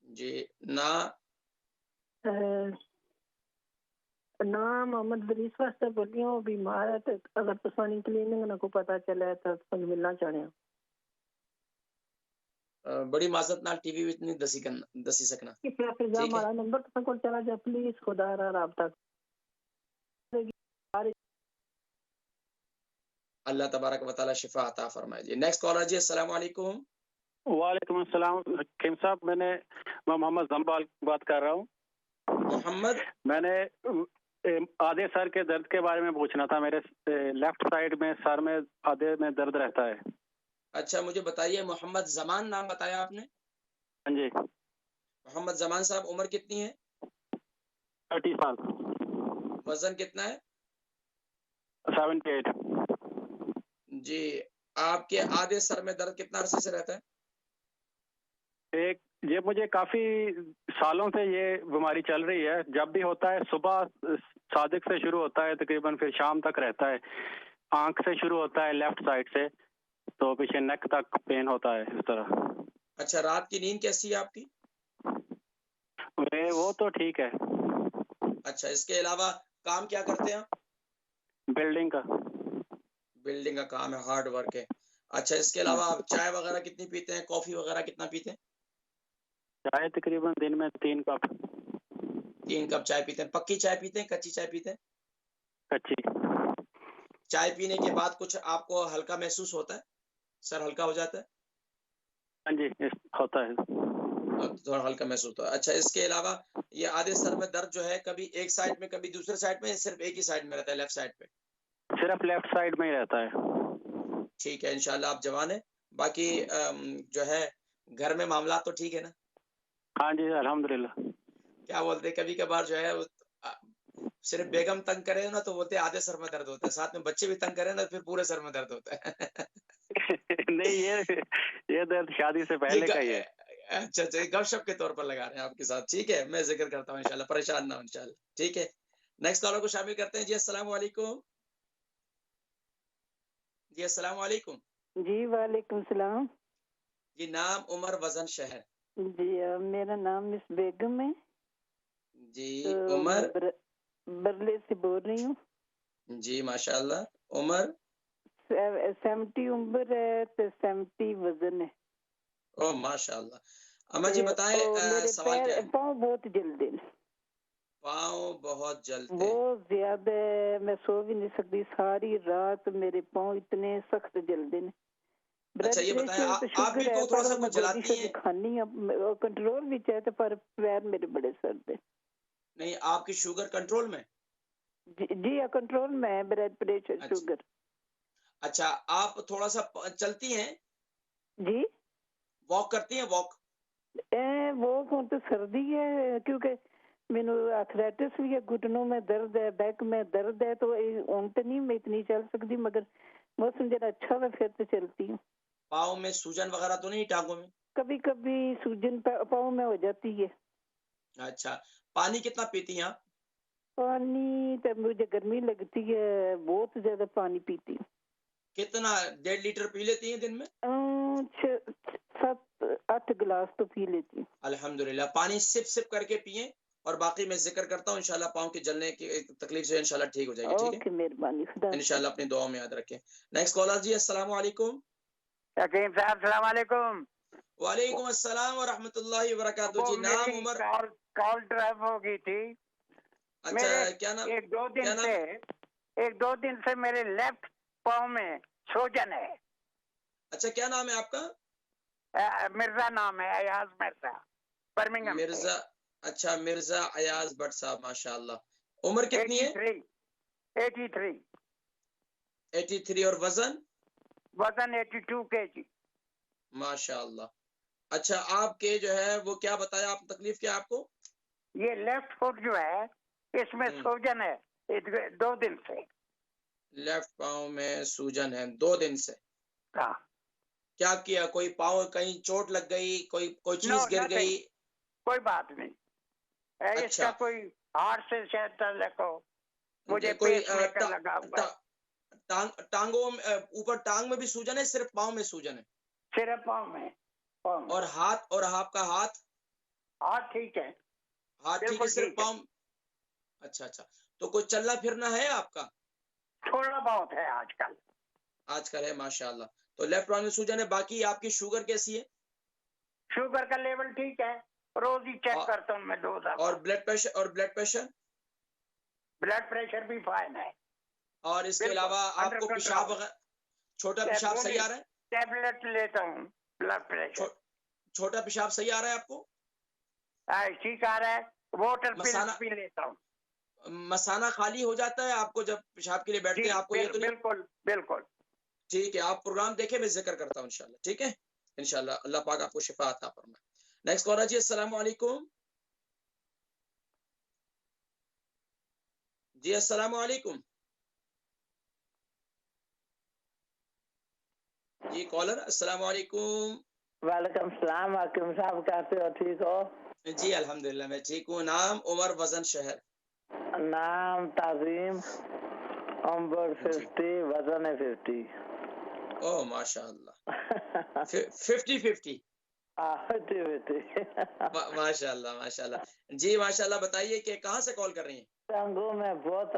جی نام محمد بریس واسطے بول رہی ہوں، بیمار ہے تو اگر پسانی کلیننگ نہ کو پتا چلے تو ملنا چاہنے ہیں. بڑی معذرت نال ٹی وی اتنی دسی سکنا. پھر جا ہمارا نمبر تو کو چلا جا پلیز، خدا را رابطہ. اللہ تبارک و تعالی شفا عطا فرمائے. جی نیکسٹ کالر جی. السلام علیکم. وعلیکم السلام حکیم صاحب، میں محمد زمبال بات کر رہا ہوں. محمد، میں نے آدھے سر کے درد کے بارے میں پوچھنا تھا. میرے لیفٹ سائڈ میں سر میں آدھے میں درد رہتا ہے. اچھا مجھے بتائیے، محمد زمان نام بتایا آپ نے؟ ہاں جی. محمد زمان صاحب، عمر کتنی ہے؟ 30 سال. وزن کتنا ہے؟ 78. جی آپ کے آدھے سر میں درد کتنا عرصے سے رہتا ہے؟ یہ مجھے کافی سالوں سے یہ بیماری چل رہی ہے. جب بھی ہوتا ہے صبح صادق سے شروع ہوتا ہے، تقریباً پھر شام تک رہتا ہے. آنکھ سے شروع ہوتا ہے لیفٹ سائڈ سے، تو پیچھے نیک تک پین ہوتا ہے اس طرح. اچھا رات کی نیند کیسی ہے آپ کی؟ وہ تو ٹھیک ہے. اچھا اس کے علاوہ کام کیا کرتے ہیں آپ؟ بلڈنگ کا. بلڈنگ کا کام ہے، ہارڈ ورک ہے. اچھا اس کے علاوہ آپ چائے وغیرہ کتنی پیتے ہیں، کافی وغیرہ کتنا پیتے ہیں؟ چائے تقریباً دن میں 3 کپ. 3 کپ چائے پیتے ہیں. پکی چائے پیتے ہیں، کچی چائے پیتے ہیں؟ کچی. چائے پینے کے بعد کچھ آپ کو ہلکا محسوس ہوتا ہے، سر ہلکا ہو جاتا ہے؟ ہاں جی ہوتا ہے. تھوڑا ہلکا محسوس ہوتا ہے. اچھا اس کے علاوہ یہ آدھے سر میں درد جو ہے کبھی ایک سائڈ میں کبھی دوسرے سائڈ میں صرف ایک ہی سائڈ میں رہتا ہے لیفٹ سائڈ پہ؟ صرف لیفٹ سائڈ میں ہی رہتا ہے. ٹھیک ہے انشاءاللہ آپ جوان ہیں. باقی جو ہے گھر میں معاملات تو ٹھیک ہے نا؟ ہاں جی الحمدللہ. کیا بولتے کبھی کبھار جو ہے صرف بیگم تنگ کرے نا تو بولتے آدھے سر میں درد ہوتا ہے, ساتھ میں بچے بھی تنگ کرے نا پھر پورے سر میں درد ہوتا ہے. نہیں یہ درد شادی سے پہلے کا ہی ہے. اچھا اچھا گپ شپ کے طور پر لگا رہے ہیں آپ کے ساتھ. ٹھیک ہے میں ذکر کرتا ہوں انشاءاللہ, پریشان نہ ہو انشاءاللہ. ٹھیک ہے نیکسٹ کالر کو شامل کرتے ہیں. جی السلام علیکم. جی السلام علیکم. جی وعلیکم السلام. جی نام عمر وزن شہر. جی میرا نام مس بیگم ہے. جی عمر برلے سے بول رہی ہوں. جی ماشاءاللہ. عمر 70 عمر ہے تو 70 وزن ہے. او ماشاءاللہ. اما جی بتائیں سوال کیا ہے؟ پاؤں بہت جلدی ہیں. پاؤں بہت جلتے بہت زیادہ. میں سو بھی نہیں سکتی ساری رات. میرے پاؤں اتنے سخت جلدے ہیں. اچھا یہ بتائیں آپ بھی کو تھوڑا سا کچھ جلاتی ہیں؟ کھانی کنٹرول بھی چاہتے پر پیر میرے بڑے سرد ہیں. نہیں آپ کی شوگر کنٹرول میں؟ جی کنٹرول میں ہے بلڈ پریشر شوگر. اچھا آپ تھوڑا سا چلتی ہیں؟ جی واک کرتی ہیں؟ واک تو سردی ہے کیونکہ مینو آرتھرائٹس بھی ہے, گھٹنوں میں درد ہے, بیک میں درد ہے, تو اونٹ نہیں میں اتنی چل سکتی, مگر موسم جرا اچھا ہوا پھر تو چلتی ہوں. پاؤں میں سوجن وغیرہ تو نہیں ٹانگوں میں؟ کبھی کبھی سوجن پاؤں میں ہو جاتی ہے. اچھا پانی کتنا پیتی ہیں آپ؟ پانی تو مجھے گرمی لگتی ہے, بہت زیادہ پانی پیتی ہوں. کتنا 1.5 لیٹر پی لیتی ہیں دن میں؟ 7-8 گلاس تو پی لیتی ہوں. الحمدللہ. پانی سپ سپ کر کے پیئیں اور باقی میں ذکر کرتا ہوں انشاءاللہ پاؤں کے جلنے کی تکلیف سے انشاءاللہ ٹھیک ہو جائے گی. ٹھیک ہے مہربانی, خدا انشاءاللہ اپنی دعاؤں میں یاد رکھیں. نیکسٹ کالر جی السلام علیکم. حکیم صاحب السلام علیکم. وعلیکم السلام ورحمۃ اللہ وبرکاتہ. جی نام عمر. کال ڈرائیو ہو گئی تھی. اچھا کیا نام؟ ایک دو دن سے میرے لیفٹ پاؤں میں سوجن ہے. اچھا کیا نام ہے آپ کا؟ مرزا نام ہے, ایاز مرزا, برمنگھم مرزا. اچھا مرزا ایاز بٹ صاحب ماشاءاللہ. عمر کتنی ہے؟ 83. اور وزن 82 kg. ماشاءاللہ. اچھا آپ کے جو ہے وہ کیا بتایا آپ تکلیف کیا آپ کو؟ یہ لیفٹ فٹ جو ہے اس میں سوجن ہے 2 دن سے. لیفٹ پاؤں میں سوجن ہے 2 دن سے. ہاں. کیا کوئی پاؤں کہیں چوٹ لگ گئی, کوئی چیز گر گئی؟ کوئی بات نہیں. اس کا کوئی ہارٹ سے شاید تعلق ہو. مجھے کوئی لگا ہوا ٹانگوں اوپر ٹانگ میں بھی سوجن ہے صرف پاؤں میں سوجن ہے؟ صرف پاؤں میں. اور ہاتھ آپ کا ہاتھ ٹھیک ہے. ہاتھ ٹھیک ہے صرف پاؤں. اچھا تو کوئی چلنا پھرنا ہے آپ کا؟ تھوڑا بہت ہے آج کل ہے ماشاءاللہ. تو لیفٹ پاؤں میں سوجن ہے. باقی آپ کی شوگر کیسی ہے؟ شوگر کا لیول ٹھیک ہے, روز ہی چیک کرتا ہوں میں 2 دفعہ. اور بلڈ پریشر بھی فائن ہے. اور اس کے علاوہ آپ کو پیشاب وغیرہ چھوٹا پیشاب صحیح آ رہا ہے؟ ٹیبلٹ لیتا ہوں بلڈ پریشر. چھوٹا پیشاب صحیح آ رہا ہے آپ کو؟ ٹھیک آ رہا ہے. واٹر پلس بھی لیتا ہوں. مثانہ خالی ہو جاتا ہے آپ کو جب پیشاب کے لیے بیٹھتے ہیں آپ کو؟ یہ تو بالکل ٹھیک ہے. آپ پروگرام دیکھیں میں ذکر کرتا ہوں انشاءاللہ. ٹھیک ہے انشاءاللہ اللہ پاک آپ کو شفا عطا فرمائے. نیکسٹ کالر جی السلام علیکم. جی السلام علیکم. جی کالر السلام علیکم. وعلیکم السلام. حکیم صاحب کیسے ہو, ٹھیک ہو؟ جی الحمدللہ میں ٹھیک ہوں. نام عمر وزن شہر. نام تعظیم, عمر 50, وزن ہے 50. او ماشاءاللہ. 50 ماشاءاللہ. جی ماشاءاللہ. بتائیے کہ کہاں سے کال کر رہی ہیں؟ ٹانگوں میں بہت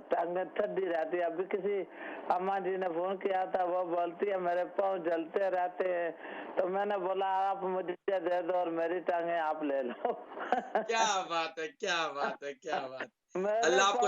ٹانگیں ٹھنڈی رہتی ہے. ابھی کسی اما جی نے فون کیا تھا, وہ بولتی ہے میرے پاؤں جلتے رہتے ہیں, تو میں نے بولا آپ مجھے دے دو اور میری ٹانگیں آپ لے لو. کیا بات ہے. اللہ آپ کو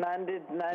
90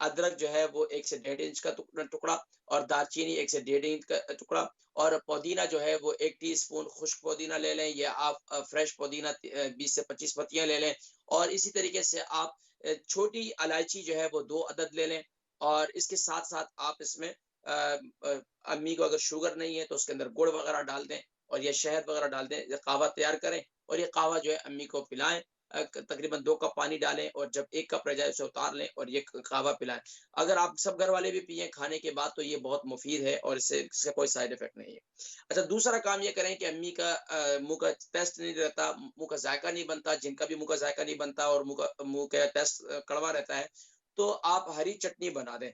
ادرک جو ہے وہ 1 سے 1.5 انچ کا ٹکڑا، اور دارچینی 1 سے 1.5 انچ کا ٹکڑا، اور پودینہ جو ہے وہ 1 ٹی اسپون خشک پودینہ لے لیں، یا آپ فریش پودینہ 20 سے 25 پتیاں لے لیں، اور اسی طریقے سے آپ چھوٹی الائچی جو ہے وہ 2 عدد لے لیں، اور اس کے ساتھ ساتھ آپ اس میں امی کو اگر شوگر نہیں ہے تو اس کے اندر گڑ وغیرہ ڈال دیں، اور یہ شہد وغیرہ ڈال دیں، یہ قہوہ تیار کریں، اور یہ قہوہ جو ہے امی کو پلائیں، تقریباً 2 کپ پانی ڈالیں، اور جب 1 کپ رہ جائے اسے اتار لیں اور یہ قہوہ پلائیں۔ اگر آپ سب گھر والے بھی پئیں کھانے کے بعد تو یہ بہت مفید ہے، اور اس سے کوئی سائیڈ افیکٹ نہیں ہے۔ اچھا، دوسرا کام یہ کریں کہ امی کا منہ کا ٹیسٹ نہیں رہتا، منہ کا ذائقہ نہیں بنتا، جن کا بھی منہ کا ذائقہ نہیں بنتا اور منہ کا ٹیسٹ کڑوا رہتا ہے، تو آپ ہری چٹنی بنا دیں،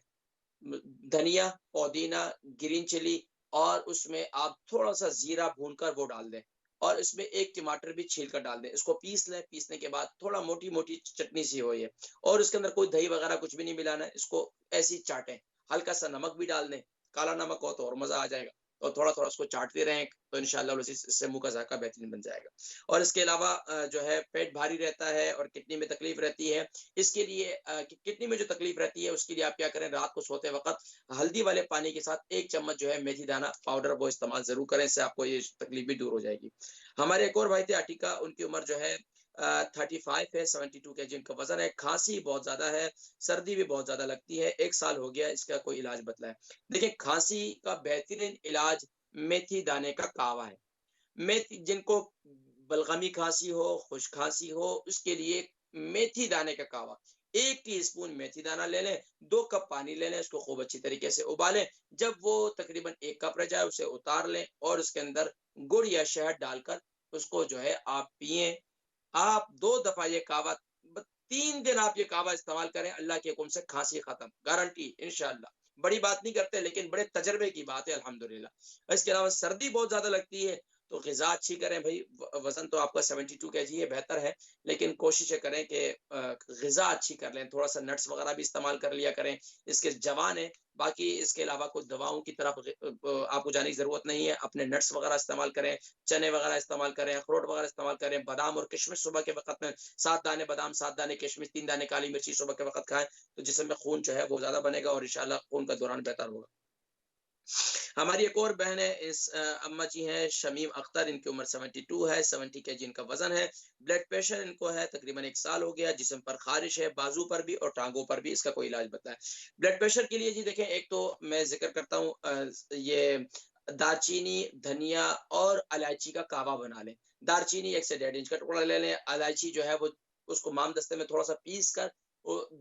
دھنیا، پودینہ، گرین چلی، اور اس میں آپ تھوڑا سا زیرہ بھون کر وہ ڈال دیں، اور اس میں 1 ٹماٹر بھی چھیل کر ڈال دیں، اس کو پیس لیں، پیسنے کے بعد تھوڑا موٹی موٹی چٹنی سی ہو یہ، اور اس کے اندر کوئی دہی وغیرہ کچھ بھی نہیں ملانا ہے، اس کو ایسی چاٹیں، ہلکا سا نمک بھی ڈال دیں، کالا نمک ہو تو اور مزہ آ جائے گا، اور تھوڑا تھوڑا اس کو چاٹتے رہیں تو انشاءاللہ اس سے منہ کا ذائقہ بہترین بن جائے گا۔ اور اس کے علاوہ جو ہے پیٹ بھاری رہتا ہے اور کڈنی میں تکلیف رہتی ہے، اس کے لیے کڈنی میں جو تکلیف رہتی ہے اس کے لیے آپ کیا کریں، رات کو سوتے وقت ہلدی والے پانی کے ساتھ 1 چمچ جو ہے میتھی دانہ پاؤڈر وہ استعمال ضرور کریں، اس سے آپ کو یہ تکلیف بھی دور ہو جائے گی۔ ہمارے ایک اور بھائی تھے عٹیقہ، ان کی عمر جو ہے 35 ہے، 72 کے جن کا وزن ہے، کھانسی بہت زیادہ ہے، سردی بھی بہت زیادہ لگتی ہے، 1 سال ہو گیا، اس کا کوئی علاج بتلائے۔ دیکھیں، کھانسی کا بہترین علاج میتھی دانے کا کہوہ ہے۔ میتھی، جن کو بلغمی کھانسی ہو، خشک کھانسی ہو، اس کے لیے میتھی دانے کا کہوہ، 1 ٹی اسپون میتھی دانہ لے لیں، 2 کپ پانی لے لیں، اس کو خوب اچھی طریقے سے ابالیں، جب وہ تقریباً 1 کپ رہ جائے اسے اتار لیں، اور اس کے اندر گڑ یا شہد ڈال کر اس کو جو ہے آپ پئیں۔ آپ 2 دفعہ یہ کہوہ، 3 دن آپ یہ کہوہ استعمال کریں، اللہ کے حکم سے کھانسی ختم، گارنٹی انشاءاللہ۔ بڑی بات نہیں کرتے لیکن بڑے تجربے کی بات ہے الحمدللہ۔ اس کے علاوہ سردی بہت زیادہ لگتی ہے تو غذا اچھی کریں بھائی، وزن تو آپ کا 72 kg ہے، بہتر ہے، لیکن کوشش کریں کہ غذا اچھی کر لیں، تھوڑا سا نٹس وغیرہ بھی استعمال کر لیا کریں، اس کے جوان ہیں، باقی اس کے علاوہ کوئی دواؤں کی طرف آپ کو جانے کی ضرورت نہیں ہے، اپنے نٹس وغیرہ استعمال کریں، چنے وغیرہ استعمال کریں، اخروٹ وغیرہ استعمال کریں، بادام اور کشمش صبح کے وقت میں 7 دانے بادام، 7 دانے کشمش، 3 دانے کالی مرچی صبح کے وقت کھائیں تو جسم میں خون جو ہے وہ زیادہ بنے گا، اور انشاءاللہ خون کا دوران بہتر ہوگا۔ ہماری ایک اور بہن ہے، اس اما جی ہیں شمیم اختر، ان کی عمر 72 ہے، 70 کے جن کا وزن ہے، بلڈ پریشر ان کو ہے، تقریباً 1 سال ہو گیا، جسم پر خارش ہے، بازو پر بھی اور ٹانگوں پر بھی، اس کا کوئی علاج بتائیں۔ بلڈ پریشر کے لیے جی دیکھیں، ایک تو میں ذکر کرتا ہوں یہ دارچینی، دھنیا اور الائچی کا کعوہ بنا لیں۔ دارچینی 1 سے 1.5 انچ کا ٹکڑا لے لیں، الائچی جو ہے وہ اس کو مام دستے میں تھوڑا سا پیس کر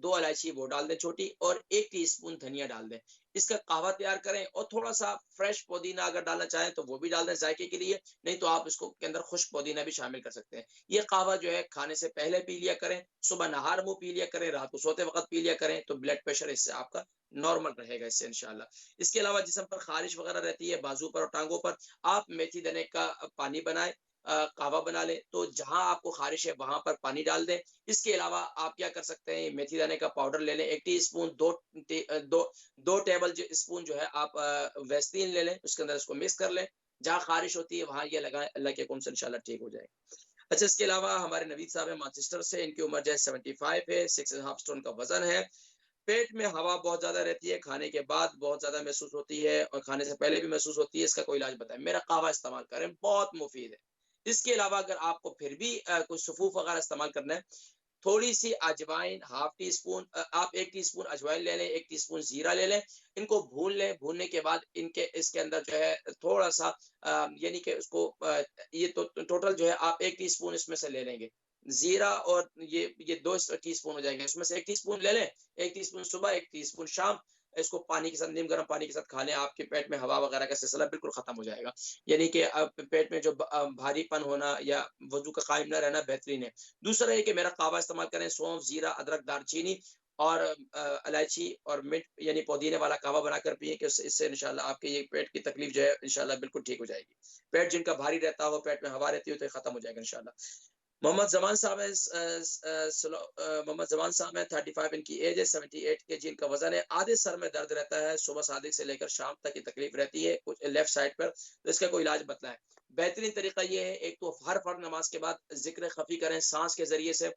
2 الائچی وہ ڈال دیں چھوٹی، اور 1 ٹی اسپون دھنیا ڈال دیں، اس کا قہوہ تیار کریں، اور تھوڑا سا فریش پودینہ اگر ڈالنا چاہیں تو وہ بھی ڈال دیں ذائقے کے لیے، نہیں تو آپ اس کو کے اندر خشک پودینہ بھی شامل کر سکتے ہیں۔ یہ قہوہ جو ہے کھانے سے پہلے پی لیا کریں، صبح نہار منہ پی لیا کریں، رات کو سوتے وقت پی لیا کریں، تو بلڈ پریشر اس سے آپ کا نارمل رہے گا اس سے انشاءاللہ۔ اس کے علاوہ جسم پر خارش وغیرہ رہتی ہے، بازو پر اور ٹانگوں پر، آپ میتھی دانے کا پانی بنائیں، قہوہ بنا لیں، تو جہاں آپ کو خارش ہے وہاں پر پانی ڈال دیں۔ اس کے علاوہ آپ کیا کر سکتے ہیں، میتھی دانے کا پاؤڈر لے لیں 1 ٹی اسپون، 2 ٹیبل اسپون جو ہے آپ ویسلین لے لیں، اس کے اندر اس کو مکس کر لیں، جہاں خارش ہوتی ہے وہاں یہ لگائیں، اللہ کے حکم سے انشاءاللہ ٹھیک ہو جائے گا۔ اچھا، اس کے علاوہ ہمارے نوید صاحب ہیں مانچسٹر سے، ان کی عمر جو ہے 75 ہے، 6.5 اسٹون کا وزن ہے، پیٹ میں ہوا بہت زیادہ رہتی ہے، کھانے کے بعد بہت زیادہ محسوس ہوتی ہے اور کھانے سے پہلے بھی محسوس ہوتی ہے، اس کا کوئی علاج بتائیں۔ میرا قہوہ استعمال کریں، بہت مفید ہے۔ اس کے علاوہ اگر آپ کو پھر بھی کوئی سفوف وغیرہ استعمال کرنا ہے، تھوڑی سی اجوائن، ½ ٹی اسپون، آپ 1 ٹی اسپون اجوائن لے لیں، 1 ٹی اسپون زیرہ لے لیں، ان کو بھون لیں، بھوننے کے بعد اس کے اندر جو ہے تھوڑا سا یعنی کہ اس کو یہ تو ٹوٹل جو ہے آپ 1 ٹی اسپون اس میں سے لے لیں گے زیرہ، اور یہ 2 ٹی اسپون ہو جائیں گے، اس میں سے 1 ٹی اسپون لے لیں، 1 ٹی اسپون صبح، 1 ٹی اسپون شام، اس کو پانی کے ساتھ، نیم گرم پانی کے ساتھ کھا لیں، آپ کے پیٹ میں ہوا وغیرہ کا سلسلہ بالکل ختم ہو جائے گا، یعنی کہ پیٹ میں جو بھاری پن ہونا یا وضو کا قائم نہ رہنا بہترین ہے۔ دوسرا یہ کہ میرا قہوہ استعمال کریں، سونف، زیرہ، ادرک، دار چینی اور الائچی اور منٹ یعنی پودینے والا قہوہ بنا کر پیئیں، کہ اس سے انشاءاللہ آپ کے یہ پیٹ کی تکلیف جو ہے انشاءاللہ بالکل ٹھیک ہو جائے گی۔ پیٹ جن کا بھاری رہتا ہو، پیٹ میں ہوا رہتی ہو، تو یہ ختم ہو جائے گا انشاءاللہ۔ محمد زمان صاحب ہے، محمد زمان صاحب ہے، 35 ان کی ایج ہے، 78 کے جن کا وزن ہے، آدھے سر میں درد رہتا ہے، صبح صادق سے لے کر شام تک یہ تکلیف رہتی ہے کچھ لیفٹ سائڈ پر، تو اس کا کوئی علاج بتلائیں۔ بہترین طریقہ یہ ہے، ایک تو ہر فرض نماز کے بعد ذکر خفی کریں سانس کے ذریعے سے،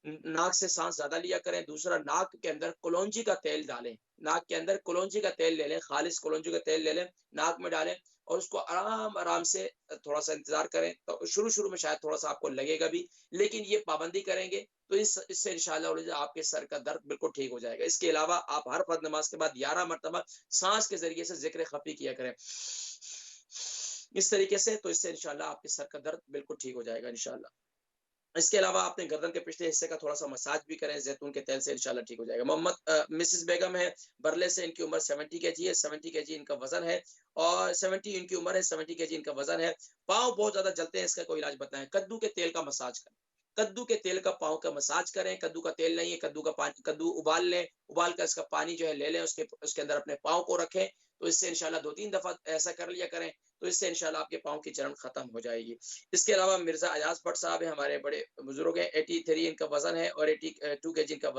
ناک سے سانس زیادہ لیا کریں. دوسرا ناک کے اندر کلونجی کا تیل ڈالیں, ناک کے اندر کلونجی کا تیل لے لیں, خالص کلونجی کا تیل لے لیں, ناک میں ڈالیں اور اس کو آرام آرام سے تھوڑا سا انتظار کریں. تو شروع میں شاید تھوڑا سا آپ کو لگے گا بھی, لیکن یہ پابندی کریں گے تو اس سے انشاءاللہ آپ کے سر کا درد بالکل ٹھیک ہو جائے گا. اس کے علاوہ آپ ہر فرض نماز کے بعد 11 مرتبہ سانس کے ذریعے سے ذکر خفی کیا کریں اس طریقے سے, تو اس سے انشاءاللہ آپ کے سر کا درد بالکل ٹھیک ہو جائے گا انشاءاللہ. اس کے علاوہ اپنے گردن کے پچھلے حصے کا تھوڑا سا مساج بھی کریں زیتون کے تیل سے, انشاءاللہ ٹھیک ہو جائے گا. مسز بیگم ہے برلے سے, ان کی عمر 70 کے جی ہے, 70 کے جی ان کا وزن ہے, اور 70 ان کی عمر ہے, 70 کے جی ان کا وزن ہے. پاؤں بہت زیادہ جلتے ہیں, اس کا کوئی علاج بتائیں. کدو کے تیل کا مساج کریں, کدو کے تیل کا پاؤں کا مساج کریں. کدو کا تیل نہیں ہے, کدو کا پانی, کدو ابال لیں, ابال کر اس کا پانی جو ہے لے لیں, اس کے اندر اپنے پاؤں کو رکھیں. تو اس سے انشاءاللہ 2-3 دفعہ ایسا کر لیا کریں, تو اس سے انشاءاللہ آپ کے پاؤں کی جلن ختم ہو جائے گی. اس کے علاوہ مرزا ایاز بٹ صاحب ہیں, ہمارے بڑے بزرگ ہیں, 83 ان کا وزن ہے اور 82 کے جی ان کا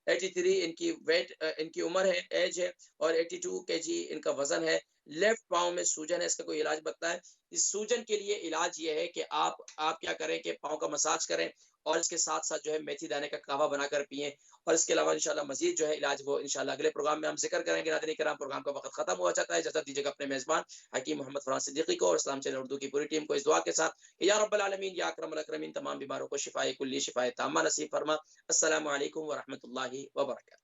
83 ان کی ویٹ, ان کی عمر ہے, ایج ہے, اور 82 کے جی ان کا وزن ہے. لیفٹ پاؤں میں سوجن ہے, اس کا کوئی علاج بتائیں. اس سوجن کے لیے علاج یہ ہے کہ آپ کیا کریں کہ پاؤں کا مساج کریں اور اس کے ساتھ ساتھ جو ہے میتھی دانے کا قہوہ بنا کر پئیں. اور اس کے علاوہ انشاءاللہ مزید جو ہے علاج وہ انشاءاللہ اگلے پروگرام میں ہم ذکر کریں گے. ناظرین کرام, پروگرام کا وقت ختم ہوا چاہتا ہے, اجازت دیجیے گا اپنے میزبان حکیم محمد فرحان صدیقی کو اور اسلام چینل اردو کی پوری ٹیم کو اس دعا کے ساتھ کہ یا رب العالمین یا اکرم الاکرمین تمام بیماروں کو شفائے کلی شفائے تامہ نصیب فرما. السلام علیکم ورحمۃ اللہ وبرکاتہ.